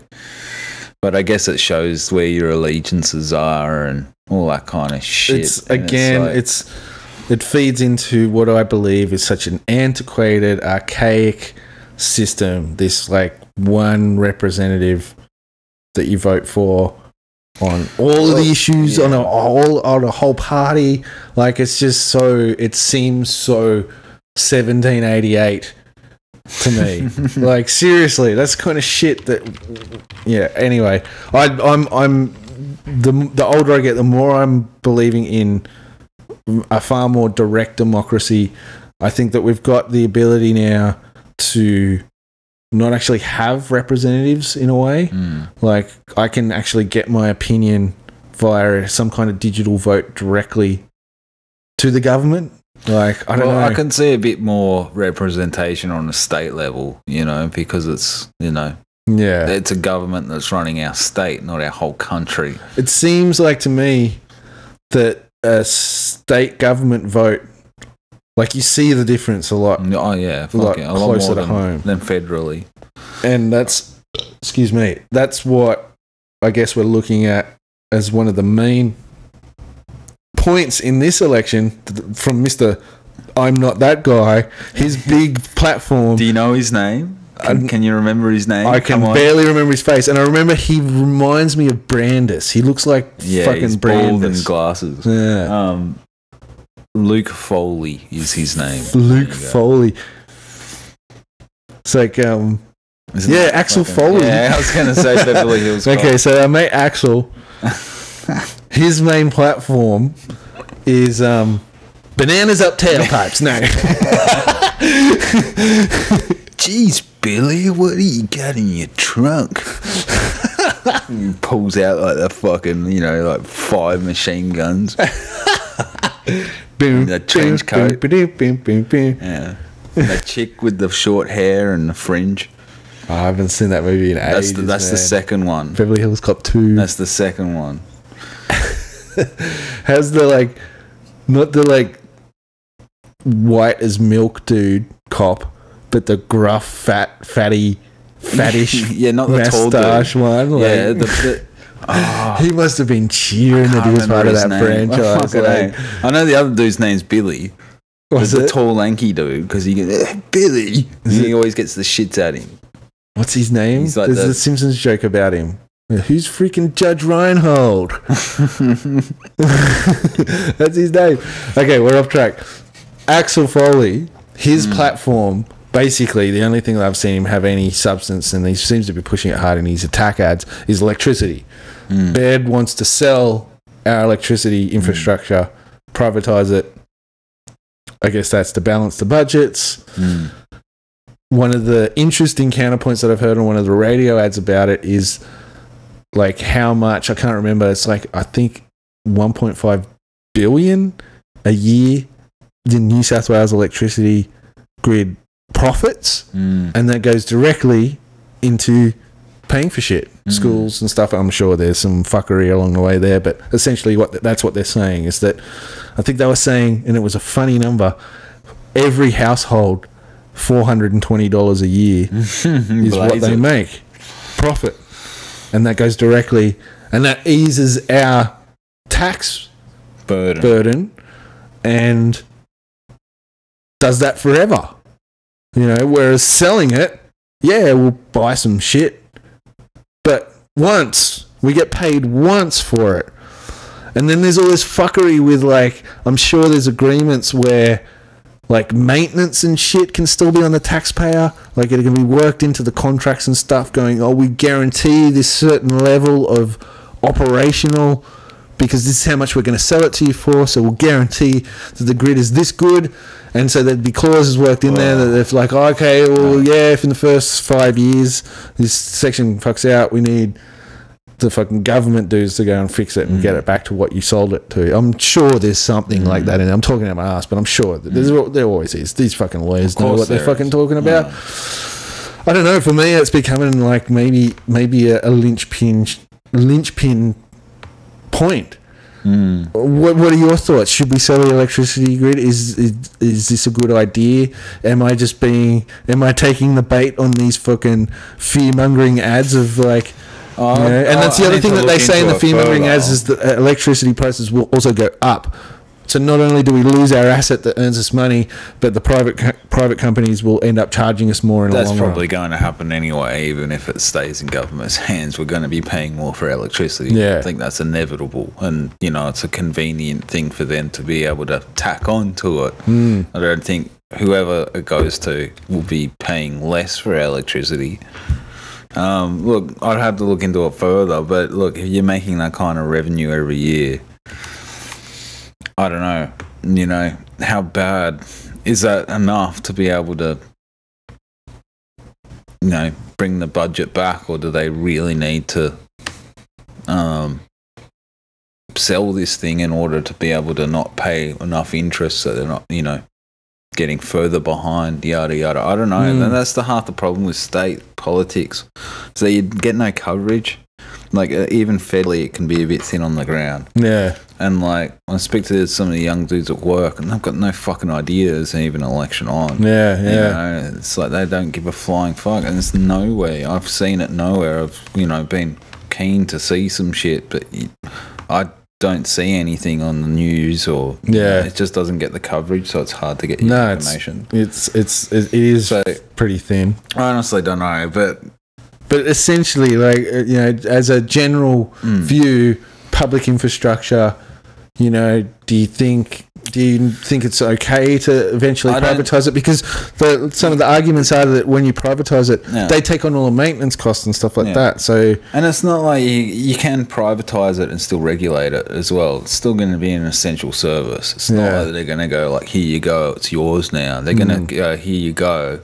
but I guess it shows where your allegiances are and all that kind of shit. It feeds into what I believe is such an antiquated, archaic system. This like one representative that you vote for on all of the issues, on a whole party. Like, it's just so, it seems so 1788 to me. Like, seriously, that's kind of shit that, yeah. Anyway, I'm the older I get, the more I'm believing in a far more direct democracy. I think that we've got the ability now to not actually have representatives in a way. Like, I can actually get my opinion via some kind of digital vote directly to the government. Like, I don't know. I can see a bit more representation on a state level, you know, because it's, you know, it's a government that's running our state, not our whole country. It seems like to me that a state government vote, like, you see the difference a lot. Oh yeah, a lot closer to home than federally. And that's what I guess we're looking at as one of the main points in this election from Mr. I'm Not That Guy. His big platform. Do you know his name? Can you remember his name? I can barely remember his face, and I remember he reminds me of Brandis. He looks like fucking he's Brandis. Bald and glasses. Yeah. Luke Foley is his name. Luke Foley. It's like Axel Foley. Yeah, I was going to say Beverly Hills Cop. Okay, so our mate Axel, his main platform is bananas up tailpipes. No. Jeez, Billy, what do you got in your trunk? He pulls out like the fucking, you know, like 5 machine guns. Boom, the trench coat. Yeah. The chick with the short hair and the fringe. Oh, I haven't seen that movie in ages. That's the second one. Beverly Hills Cop 2. That's the second one. How's the, like, not the, like, white as milk dude cop, but the gruff, fattish, not the mustache one. Like, he must have been cheering that he was part of that franchise. I know the other dude's name's Billy. The tall, lanky dude, because he gets Billy. He always gets the shits at him. What's his name? Like There's a Simpsons joke about him. Who's freaking Judge Reinhold? That's his name. Okay, we're off track. Axel Foley, his platform, basically the only thing that I've seen him have any substance, and he seems to be pushing it hard in his attack ads, is electricity. Baird wants to sell our electricity infrastructure, privatise it. I guess that's to balance the budgets. One of the interesting counterpoints that I've heard on one of the radio ads about it is like how much, I can't remember, it's like I think 1.5 billion a year the New South Wales electricity grid profits, and that goes directly into paying for shit, schools and stuff. I'm sure there's some fuckery along the way there, but essentially that's what they're saying is that, I think they were saying, and it was a funny number, every household $420 a year is what they make profit, and that goes directly, and that eases our tax burden and does that forever, you know. Whereas selling it, we'll buy some shit, but once we get paid once for it. And then there's all this fuckery with, like, I'm sure there's agreements where, like maintenance and shit can still be on the taxpayer. Like it can be worked into the contracts and stuff going, oh, we guarantee this certain level of operational because this is how much we're going to sell it to you for, so we'll guarantee that the grid is this good. And so there'd be clauses worked in there that if like, okay, well, yeah, if in the first 5 years this section fucks out, we need the fucking government dues to go and fix it and get it back to what you sold it to. I'm sure there's something like that in there. I'm talking out my ass, but I'm sure that there always is. These fucking lawyers know what they're fucking talking about. I don't know. For me, it's becoming like maybe a linchpin point. What are your thoughts? Should we sell the electricity grid? Is this a good idea? Am I taking the bait on these fucking fear-mongering ads of like, and that's the other thing that they say in the fear-mongering ads is that electricity prices will also go up. So not only do we lose our asset that earns us money, but the private companies will end up charging us more in the long run. That's probably going to happen anyway, even if it stays in government's hands. We're going to be paying more for electricity. Yeah. I think that's inevitable. And, you know, it's a convenient thing for them to be able to tack on to it. I don't think whoever it goes to will be paying less for electricity. Look, I'd have to look into it further, but look, if you're making that kind of revenue every year, I don't know, you know, how bad is that enough to be able to, you know, bring the budget back, or do they really need to sell this thing in order to be able to not pay enough interest so they're not, you know, getting further behind, yada yada. I don't know. And that's the half the problem with state politics. So you get no coverage. Like even federally, it can be a bit thin on the ground. Yeah. And like I speak to some of the young dudes at work, and they've got no fucking idea there's even an election on. Yeah, yeah. You know, it's like they don't give a flying fuck, and there's no way. I've seen it nowhere. I've been keen to see some shit, but I don't see anything on the news, or it just doesn't get the coverage, so it's hard to get your information. It is so, pretty thin. I honestly don't know, but essentially, like, you know, as a general view, public infrastructure, you know, do you think it's okay to eventually privatize it? Because some of the arguments are that when you privatize it, they take on all the maintenance costs and stuff like that. So, and it's not like you can privatize it and still regulate it as well. It's still going to be an essential service. It's not like they're going to go like, here you go, it's yours now. They're going to go, here you go,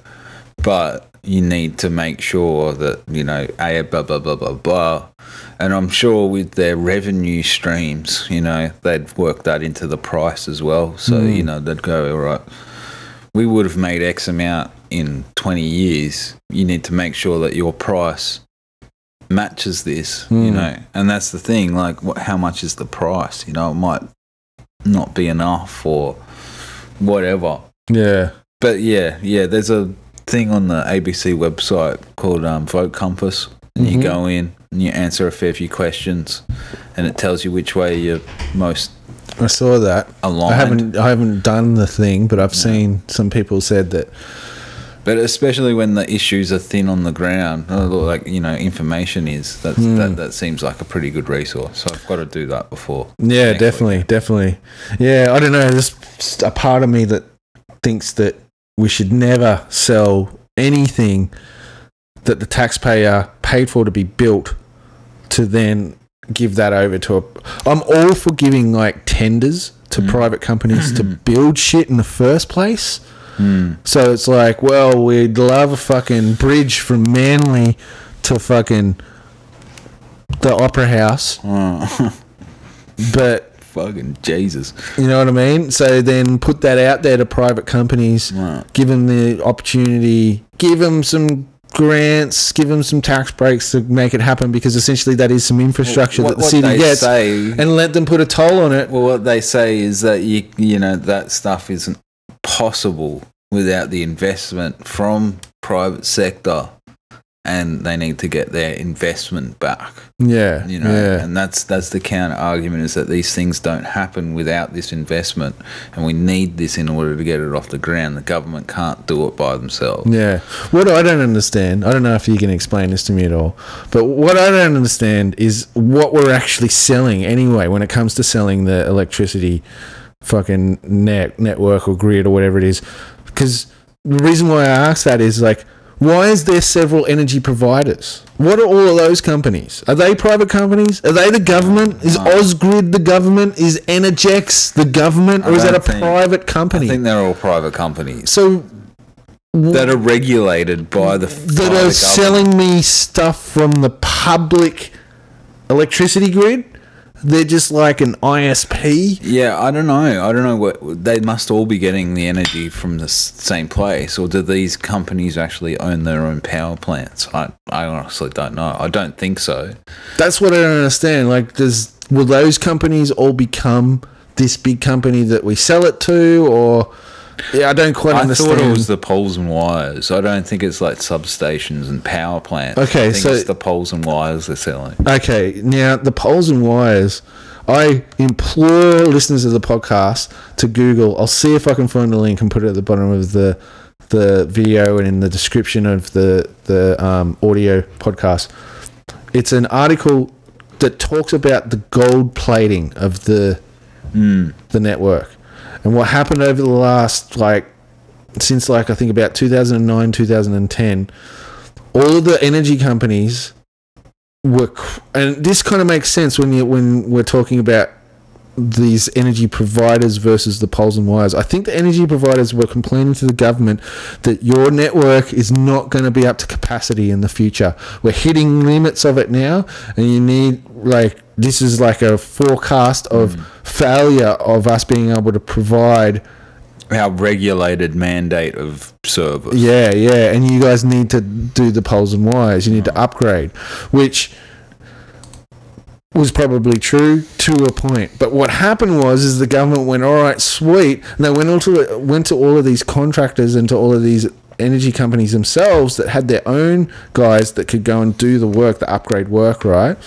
but you need to make sure that, you know, blah, blah, blah, blah, blah. And I'm sure with their revenue streams, you know, they'd work that into the price as well. So, you know, they'd go, all right, we would have made X amount in 20 years. You need to make sure that your price matches this, you know. And that's the thing, like, how much is the price? You know, it might not be enough or whatever. Yeah. But, yeah, there's a thing on the ABC website called Vote Compass, and you go in and you answer a fair few questions, and it tells you which way you're most. I saw that. Aligned. I haven't done the thing, but I've seen some people said that. But especially when the issues are thin on the ground, like, you know, information is that seems like a pretty good resource. So I've got to do that before. Yeah, definitely. Yeah, I don't know. There's just a part of me that thinks that we should never sell anything that the taxpayer paid for to be built to then give that over to I'm all for giving like tenders to private companies to build shit in the first place. So it's like, well, we'd love a fucking bridge from Manly to fucking the Opera House. But fucking Jesus. You know what I mean? So then put that out there to private companies, give them the opportunity, give them some grants, give them some tax breaks to make it happen, because essentially that is some infrastructure that the city gets, and let them put a toll on it. Well, what they say is that you know, that stuff isn't possible without the investment from private sector, and they need to get their investment back. Yeah, you know, and that's the counter argument, is that these things don't happen without this investment, and we need this in order to get it off the ground. The government can't do it by themselves. Yeah, what I don't understand, I don't know if you can explain this to me at all, but what I don't understand is what we're actually selling anyway when it comes to selling the electricity fucking network or grid or whatever it is. Because the reason why I ask that is like, why is there several energy providers? What are all of those companies? Are they private companies? Are they the government? Is Ausgrid the government? Is Energex the government? Or is that a private company? I think they're all private companies. So that are regulated by the that are selling me stuff from the public electricity grid. They're just like an ISP. Yeah, I don't know what they must all be getting the energy from the same place, or do these companies actually own their own power plants? I honestly don't know. I don't think so. That's what I don't understand. Like, will those companies all become this big company that we sell it to, or? Yeah, I don't quite understand. I thought it was the poles and wires. I don't think it's like substations and power plants. Okay, I think it's the poles and wires they're selling. Okay, now the poles and wires, I implore listeners of the podcast to Google. I'll see if I can find the link and put it at the bottom of the video and in the description of the audio podcast. It's an article that talks about the gold plating of the network. And what happened over the last, since I think about 2009, 2010, all of the energy companies were, and this kind of makes sense when we're talking about these energy providers versus the poles and wires. I think the energy providers were complaining to the government that your network is not going to be up to capacity in the future. We're hitting limits of it now, and you need, this is like a forecast of failure of us being able to provide our regulated mandate of service. Yeah, and you guys need to do the poles and wires. You need to upgrade, which was probably true to a point. But what happened is the government went, all right, sweet, and they went to all of these contractors and to all of these energy companies themselves that had their own guys that could go and do the work, the upgrade work, right?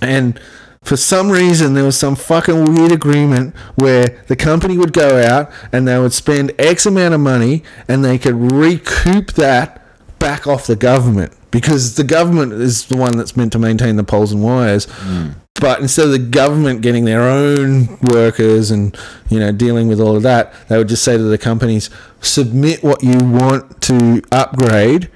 And for some reason, there was some fucking weird agreement where the company would go out and they would spend X amount of money and they could recoup that back off the government, because the government is the one that's meant to maintain the poles and wires. But instead of the government getting their own workers and, dealing with all of that, they would just say to the companies, submit what you want to upgrade.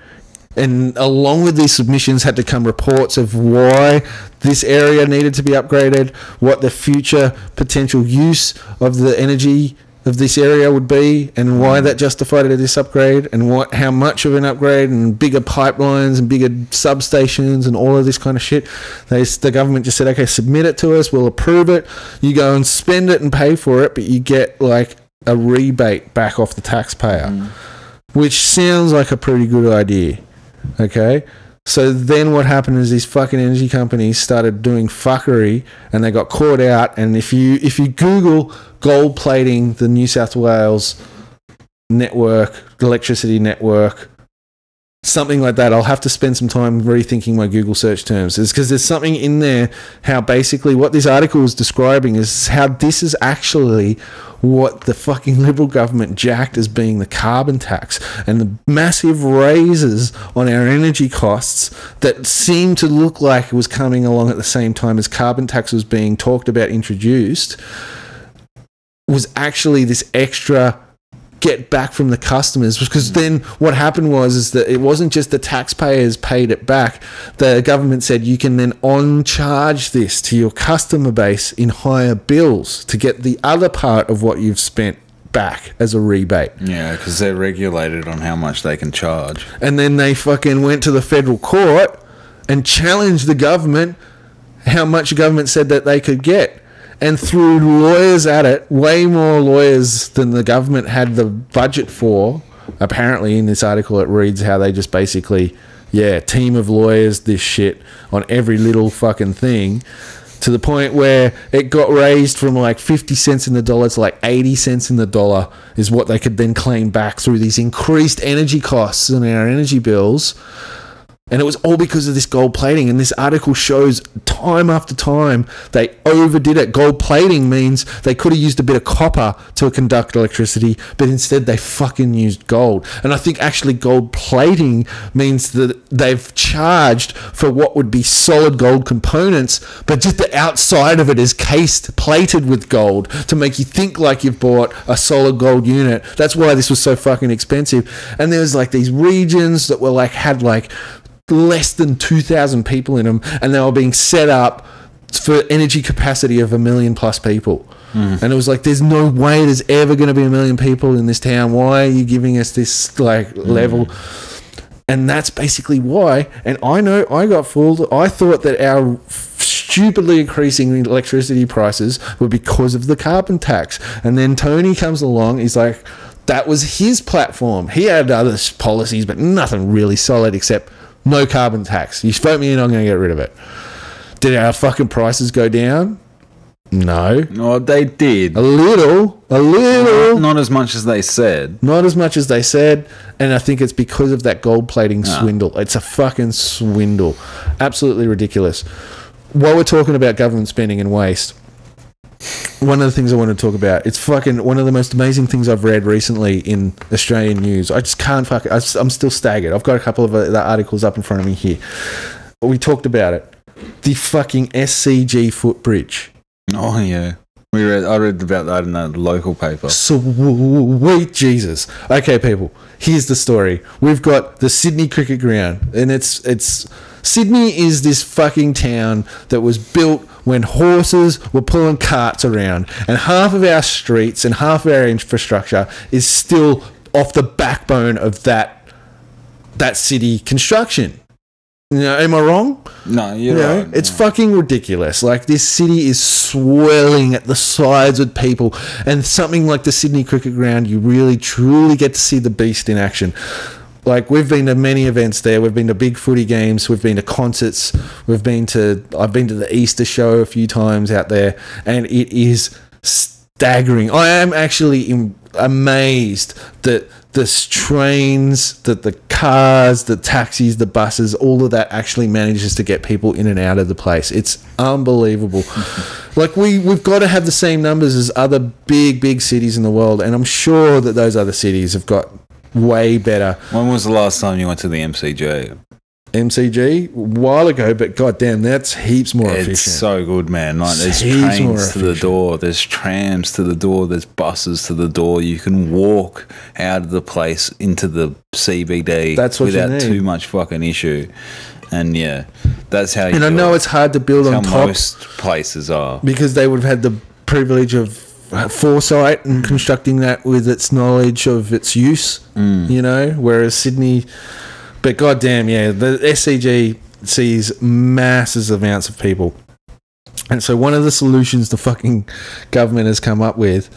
And along with these submissions had to come reports of why this area needed to be upgraded, what the future potential use of the energy of this area would be, and why that justified this upgrade, and how much of an upgrade, and bigger pipelines and bigger substations and all of this kind of shit. The government just said, okay, submit it to us, we'll approve it, you go and spend it and pay for it, but you get a rebate back off the taxpayer, which sounds like a pretty good idea. Okay, so then what happened is these fucking energy companies started doing fuckery, and they got caught out. And if you Google gold plating the New South Wales network, electricity network, something like that, I'll have to spend some time rethinking my Google search terms. It's because there's something in there how basically what this article is describing is how this is actually what the fucking Liberal government jacked as being the carbon tax, and the massive raises on our energy costs that seemed to look like it was coming along at the same time as carbon tax was being talked about, introduced, was actually this extra get back from the customers. Because then what happened is that it wasn't just the taxpayers paid it back. The government said you can then on charge this to your customer base in higher bills to get the other part of what you've spent back as a rebate. Yeah, because they're regulated on how much they can charge. And then they fucking went to the federal court and challenged the government how much the government said that they could get. And threw lawyers at it, way more lawyers than the government had the budget for. Apparently, in this article, it reads how they just basically, team of lawyers, this shit on every little fucking thing, to the point where it got raised from 50 cents in the dollar to 80 cents in the dollar is what they could then claim back through these increased energy costs and our energy bills. And it was all because of this gold plating. And this article shows time after time they overdid it. Gold plating means they could have used a bit of copper to conduct electricity, but instead they fucking used gold. And I think actually gold plating means that they've charged for what would be solid gold components, but just the outside of it is plated with gold to make you think like you've bought a solid gold unit. That's why this was so fucking expensive. And there was like these regions that were like, had like less than 2,000 people in them, and they were being set up for energy capacity of 1 million plus people. And it was like, there's no way there's ever going to be 1 million people in this town. Why are you giving us this like level? And that's basically why. And I know I got fooled. I thought that our stupidly increasing electricity prices were because of the carbon tax. And then Tony comes along, he's like, that was his platform. He had other policies, but nothing really solid except no carbon tax. You vote me in, I'm going to get rid of it. Did our fucking prices go down? No. Oh, they did. A little. Not as much as they said. Not as much as they said. And I think it's because of that gold plating swindle. It's a fucking swindle. Absolutely ridiculous. While we're talking about government spending and waste, one of the things I want to talk about, it's fucking one of the most amazing things I've read recently in Australian news. I just can't I'm still staggered. I've got a couple of the articles up in front of me here. We talked about it. The fucking SCG footbridge. Oh, yeah. I read about that in the local paper. Sweet Jesus. Okay, people, here's the story. We've got the Sydney Cricket Ground, and it's Sydney is this fucking town that was built when horses were pulling carts around, and half of our streets and half of our infrastructure is still off the backbone of that city construction. You know, am I wrong? No, you're right. It's fucking ridiculous. Like, this city is swelling at the sides with people, and something like the Sydney Cricket Ground, you really truly get to see the beast in action. Like, we've been to many events there. We've been to big footy games. We've been to concerts. I've been to the Easter show a few times out there, and it is staggering. I am actually amazed that the trains, that the cars, the taxis, the buses, all of that actually manages to get people in and out of the place. It's unbelievable. Like, we've got to have the same numbers as other big cities in the world, and I'm sure that those other cities have got way better. When was the last time you went to the MCG? MCG? A while ago, but goddamn, that's heaps more efficient. It's so good, man. Like, there's trains to the door, there's trams to the door, there's buses to the door. You can walk out of the place into the CBD without too much fucking issue. And yeah, that's how you And I know it's hard to build on top. Most places are. Because they would have had the privilege of foresight and constructing that with its knowledge of its use, you know, whereas Sydney... But goddamn, yeah, the SCG sees massive amounts of people. And so one of the solutions the fucking government has come up with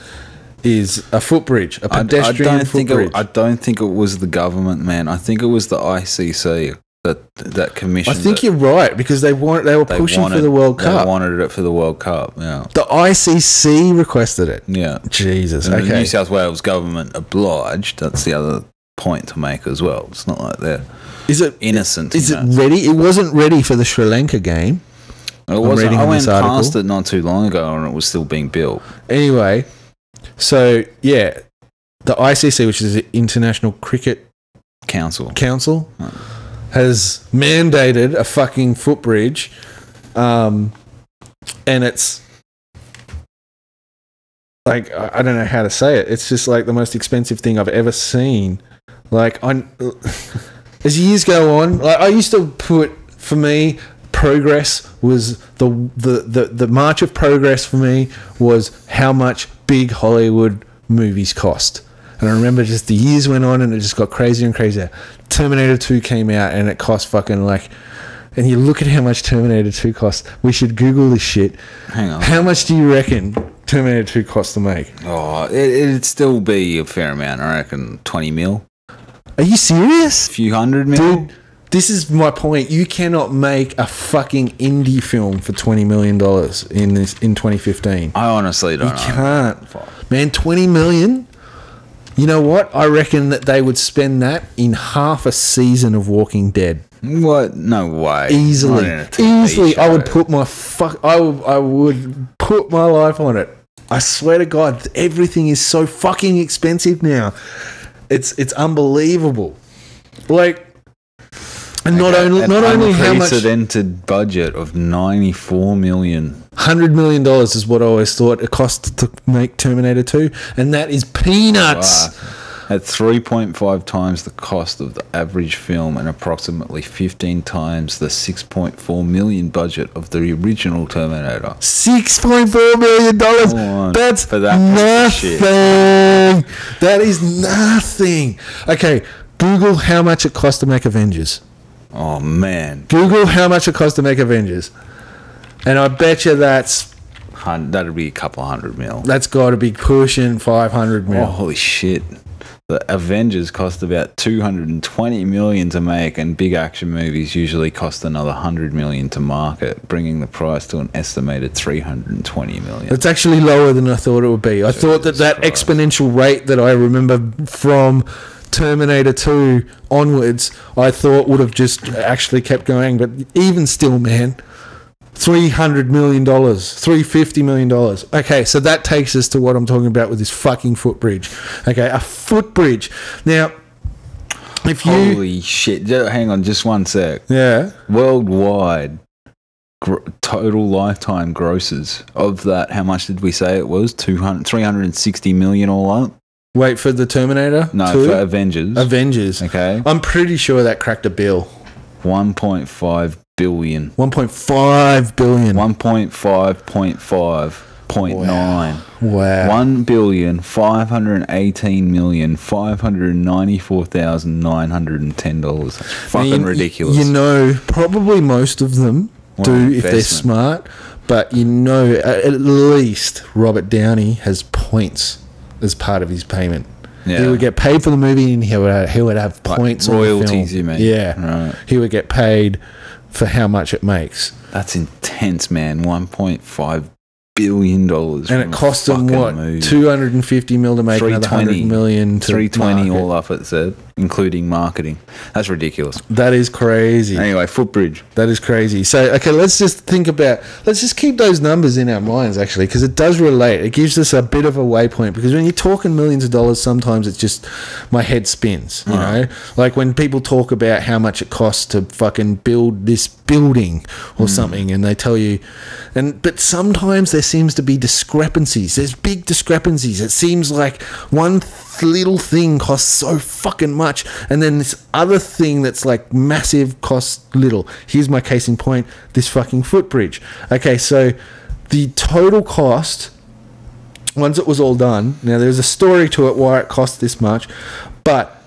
is a footbridge, a pedestrian footbridge. I don't think it was the government, man. I think it was the ICC that commissioned I think you're right, because they were pushing for the World Cup. They wanted it for the World Cup, yeah. The ICC requested it. Yeah. Jesus, and okay. the New South Wales government obliged. That's the other point to make as well. It's not like they're innocent. Is it ready? It wasn't ready for the Sri Lanka game. It wasn't. I went past it not too long ago, and it was still being built. Anyway, so yeah, the ICC, which is the International Cricket Council, has mandated a fucking footbridge, and it's like, I don't know how to say it. It's just like the most expensive thing I've ever seen. Like, as years go on, like, I used to put, for me, progress was the march of progress for me was how much big Hollywood movies cost. And I remember just the years went on and it just got crazier and crazier. Terminator 2 came out and it cost fucking like... And you look at how much Terminator 2 cost. We should Google this shit. Hang on. How much do you reckon Terminator 2 cost to make? Oh, it'd still be a fair amount. I reckon 20 mil. Are you serious? A few hundred mil? Dude, this is my point. You cannot make a fucking indie film for $20 million in 2015. I honestly don't know. You can't. Man, 20 million? You know what? I reckon that they would spend that in half a season of Walking Dead. What? No way. Easily. Not in a TV Easily. show. I would put I would put my life on it. I swear to God, everything is so fucking expensive now. It's unbelievable. Like, and not only how much, unprecedented budget of $94 million. $100 million is what I always thought it cost to make Terminator 2, and that is peanuts. Wow. At 3.5 times the cost of the average film and approximately 15 times the $6.4 million budget of the original Terminator. $6.4 million. That's nothing. That is nothing. Okay, Google how much it cost to make Avengers. Oh, man. Google how much it cost to make Avengers. And I bet you that'd be a couple $100 million. That's got to be pushing $500 million. Oh, holy shit. The Avengers cost about $220 million to make, and big action movies usually cost another $100 million to market, bringing the price to an estimated $320 million. It's actually lower than I thought it would be. I thought that exponential rate that I remember from Terminator 2 onwards, I thought would have just actually kept going. But even still, man, $300 million, $350 million. Okay, so that takes us to what I'm talking about with this fucking footbridge. Okay, a footbridge. Now, if you... Holy shit. Hang on, just one sec. Yeah. Worldwide, total lifetime grosses of that, how much did we say it was? 360 million all up? Wait, for the Terminator? No, 2? for Avengers. Avengers. Okay. I'm pretty sure that cracked a bill. 1.5 billion. 1.5 billion. 1.5.5.9. Wow. $1,518,594,910. That's fucking ridiculous. You know, probably most of them do if they're smart, but you know, at least Robert Downey has points as part of his payment. Yeah. He would get paid for the movie, and he would have points, like royalties, on the film. You mean? Yeah, right. He would get paid for how much it makes. That's intense, man. $1.5 billion, and it cost them what? Movie. $250 million to make another $100 million. To 320 all up, it said, including marketing. That's ridiculous. That is crazy. Anyway, footbridge. That is crazy. So, okay, let's just keep those numbers in our minds, actually, because it does relate. It gives us a bit of a waypoint, because when you're talking millions of dollars, sometimes it's just my head spins, you know? Like when people talk about how much it costs to fucking build this building or something, and they tell you, but sometimes there seems to be discrepancies. There's big discrepancies. It seems like one little thing costs so fucking much, and then this other thing that's like massive costs little. Here's my case in point, this fucking footbridge. Okay, so the total cost, once it was all done, now there's a story to it why it cost this much, but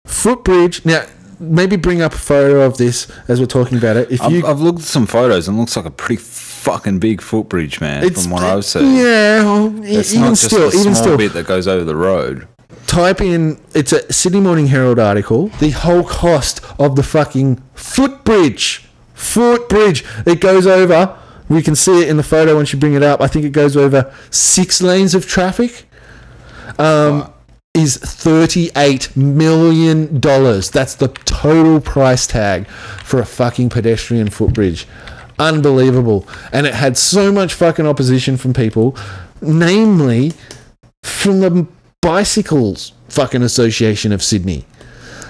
footbridge, now maybe bring up a photo of this as we're talking about it. I've looked at some photos and it looks like a pretty fucking big footbridge, man, from what I've seen. Yeah, well, it's not just a small bit that goes over the road. Type in, it's a Sydney Morning Herald article, the whole cost of the fucking footbridge. It goes over, we can see it in the photo once you bring it up, I think it goes over 6 lanes of traffic. Is $38 million. That's the total price tag for a fucking pedestrian footbridge. Unbelievable. And it had so much fucking opposition from people, namely from the Bicycles fucking Association of Sydney.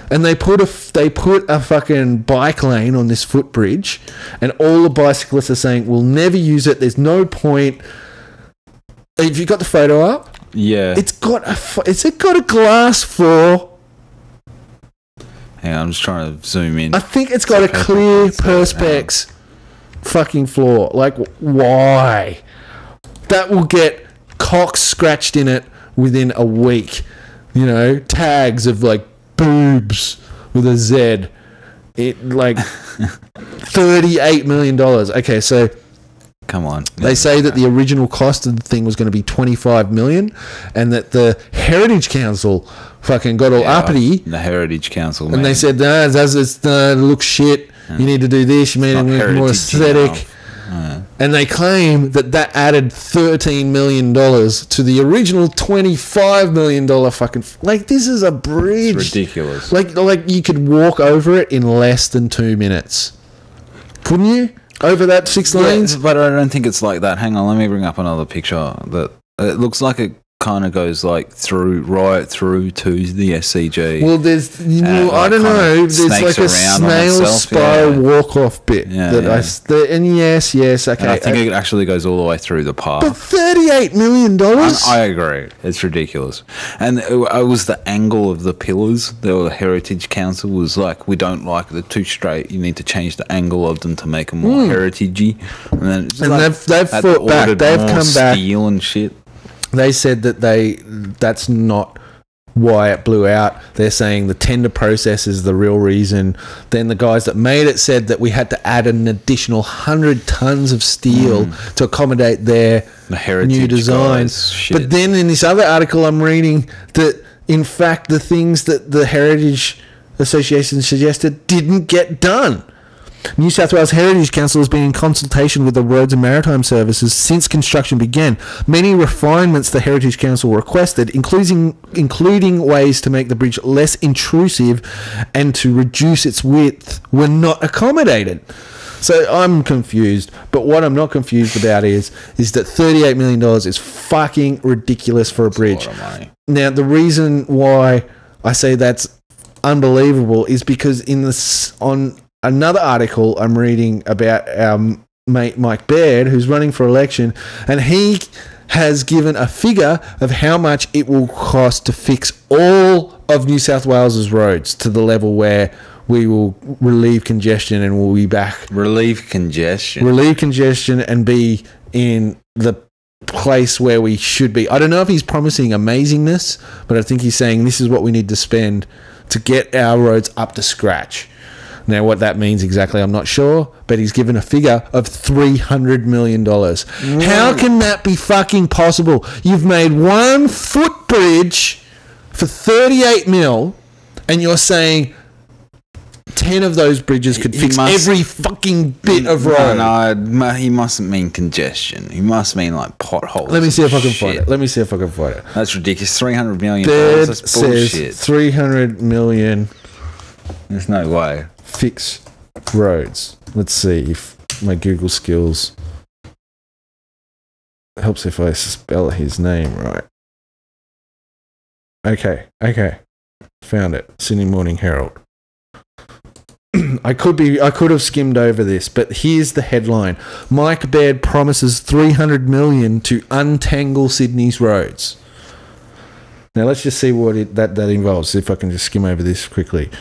And they put a fucking bike lane on this footbridge, and all the bicyclists are saying, we'll never use it, there's no point. Have you got the photo up? Yeah. It's got a glass floor. Hang on, I'm just trying to zoom in. I think it's got a clear perspex fucking floor. Like, why? That will get cocks scratched in it within a week. You know, tags of like boobs with a Z. It like $38 million. Okay, so come on. They say that the original cost of the thing was going to be $25 million, and that the Heritage Council fucking got all uppity. The Heritage Council, and they said, it looks shit. You need to do this. You need to make it more aesthetic. And they claim that added $13 million to the original $25 million fucking... Like, this is a bridge. It's ridiculous. Like you could walk over it in less than 2 minutes. Couldn't you? Over that 6 lanes? But I don't think it's like that. Hang on, let me bring up another picture. That it looks like it kind of goes like right through to the SCG. Well, there's, I don't know. There's like a snail spiral walk-off bit. And yes, okay. And I think it actually goes all the way through the park. But $38 million? I agree. It's ridiculous. And it was the angle of the pillars. The Heritage Council was like, we don't like the too straight. You need to change the angle of them to make them more heritagey. And then they've fought back. They've come back. Steel and shit. They said that that's not why it blew out. They're saying the tender process is the real reason. Then the guys that made it said that we had to add an additional 100 tons of steel to accommodate their new design. But then in this other article I'm reading that, in fact, the things that the Heritage Association suggested didn't get done. New South Wales Heritage Council has been in consultation with the Roads and Maritime Services since construction began. Many refinements the Heritage Council requested, including ways to make the bridge less intrusive and to reduce its width, were not accommodated. So I'm confused, but what I'm not confused about is that $38 million is fucking ridiculous for a bridge. That's a lot of money. Now, the reason why I say that's unbelievable is because on another article I'm reading about our mate Mike Baird, who's running for election, and he has given a figure of how much it will cost to fix all of New South Wales's roads to the level where we will relieve congestion and we'll be back. Relieve congestion and be in the place where we should be. I don't know if he's promising amazingness, but I think he's saying this is what we need to spend to get our roads up to scratch. Now, what that means exactly, I'm not sure, but he's given a figure of $300 million. How can that be fucking possible? You've made one footbridge for 38 mil, and you're saying 10 of those bridges could fix every fucking bit of road. No, he mustn't mean congestion. He must mean like potholes. Let me see if I can find it. That's ridiculous. $300 million. That's bullshit. $300 million. There's no way. Fix roads. Let's see if my Google skills helps if I spell his name right. Okay. Found it. Sydney Morning Herald. I could have skimmed over this, but here's the headline. Mike Baird promises $300 million to untangle Sydney's roads. Now let's just see what that involves. See if I can just skim over this quickly.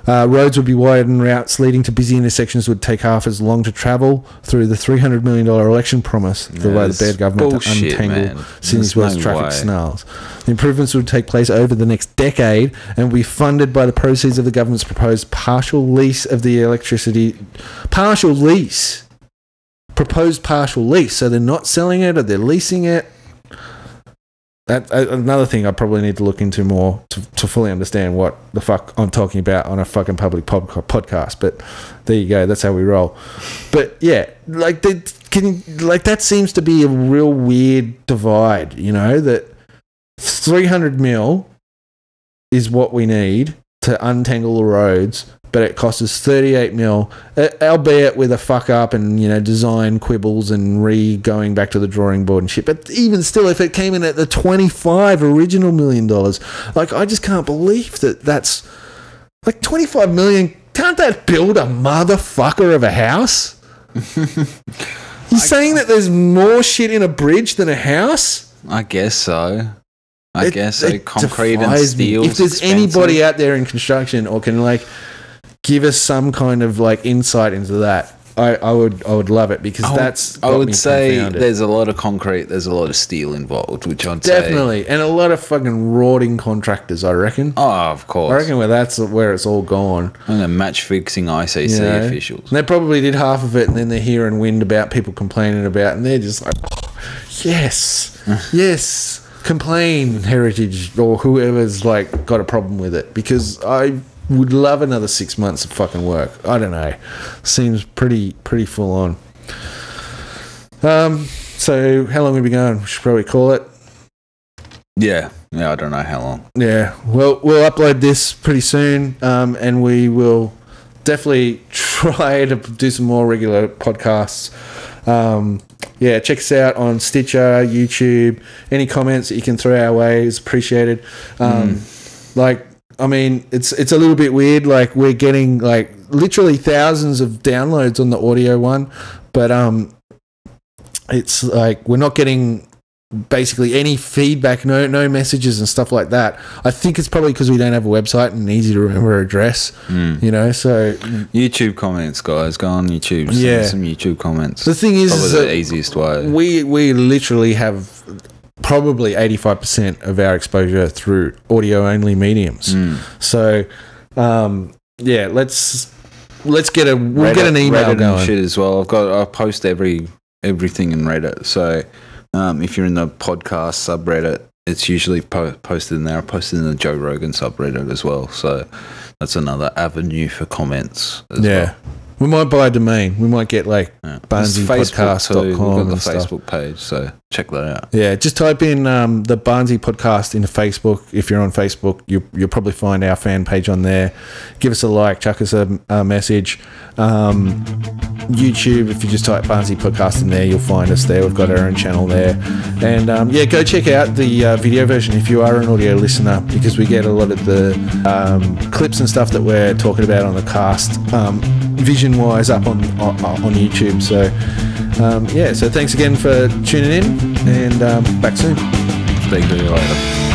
Roads would be widened, routes leading to busy intersections would take half as long to travel through the $300 million election promise by the Baird government to untangle Sydney's worst traffic snarls. The improvements would take place over the next decade and will be funded by the proceeds of the government's proposed partial lease of the electricity. Proposed partial lease. So they're not selling it or they're leasing it. Another thing I probably need to look into more to fully understand what the fuck I'm talking about on a fucking public podcast. But there you go. That's how we roll. But yeah, that seems to be a real weird divide. You know, that 300 mil is what we need to untangle the roads, but it costs us 38 mil, albeit with a fuck up and, you know, design quibbles and going back to the drawing board and shit. But even still, if it came in at the 25 original $1 million, like, I just can't believe that's like 25 million. Can't that build a motherfucker of a house? You're saying that there's more shit in a bridge than a house? I guess so. Concrete and steel. If there's anybody out there in construction or can like give us some kind of like insight into that, I would love it, because I would say confounded. There's a lot of concrete, there's a lot of steel involved, which I'd definitely, and a lot of fucking rotting contractors, I reckon. Oh, of course. I reckon that's where it's all gone. And the match fixing ICC officials. And they probably did half of it, and then they're hearing wind about people complaining about, and they're just like, oh, yes, complain, Heritage, or whoever's like got a problem with it, because would love another 6 months of fucking work. I don't know. Seems pretty full on. So how long have we been going? We should probably call it. Yeah, I don't know how long. Yeah, well, we'll upload this pretty soon, and we will definitely try to do some more regular podcasts. Yeah, check us out on Stitcher, YouTube. Any comments that you can throw our way is appreciated. Like, I mean, it's a little bit weird. Like, we're getting like literally thousands of downloads on the audio one, but it's like we're not getting basically any feedback, no messages and stuff like that. I think it's probably because we don't have a website and an easy to remember address, you know. So YouTube comments, guys, go on YouTube. Yeah, some YouTube comments. The thing is, probably the easiest way. We literally have probably 85% of our exposure through audio only mediums. So yeah, let's get an email Reddit going. And shit as well. I post everything in Reddit. So if you're in the podcast subreddit, it's usually posted in there. I posted in the Joe Rogan subreddit as well. So that's another avenue for comments as well. We might buy a domain. We might get like barnseypodcast.com. We've got the stuff. Facebook page, so check that out. Yeah, just type in the Barnsey podcast into Facebook. If you're on Facebook, you'll probably find our fan page on there. Give us a like, chuck us a message. YouTube, if you just type Barnsey podcast in there, you'll find us there. We've got our own channel there. And yeah, go check out the video version if you are an audio listener, because we get a lot of the clips and stuff that we're talking about on the cast vision wise up on YouTube. So yeah, so thanks again for tuning in, and back soon. Speak to you later.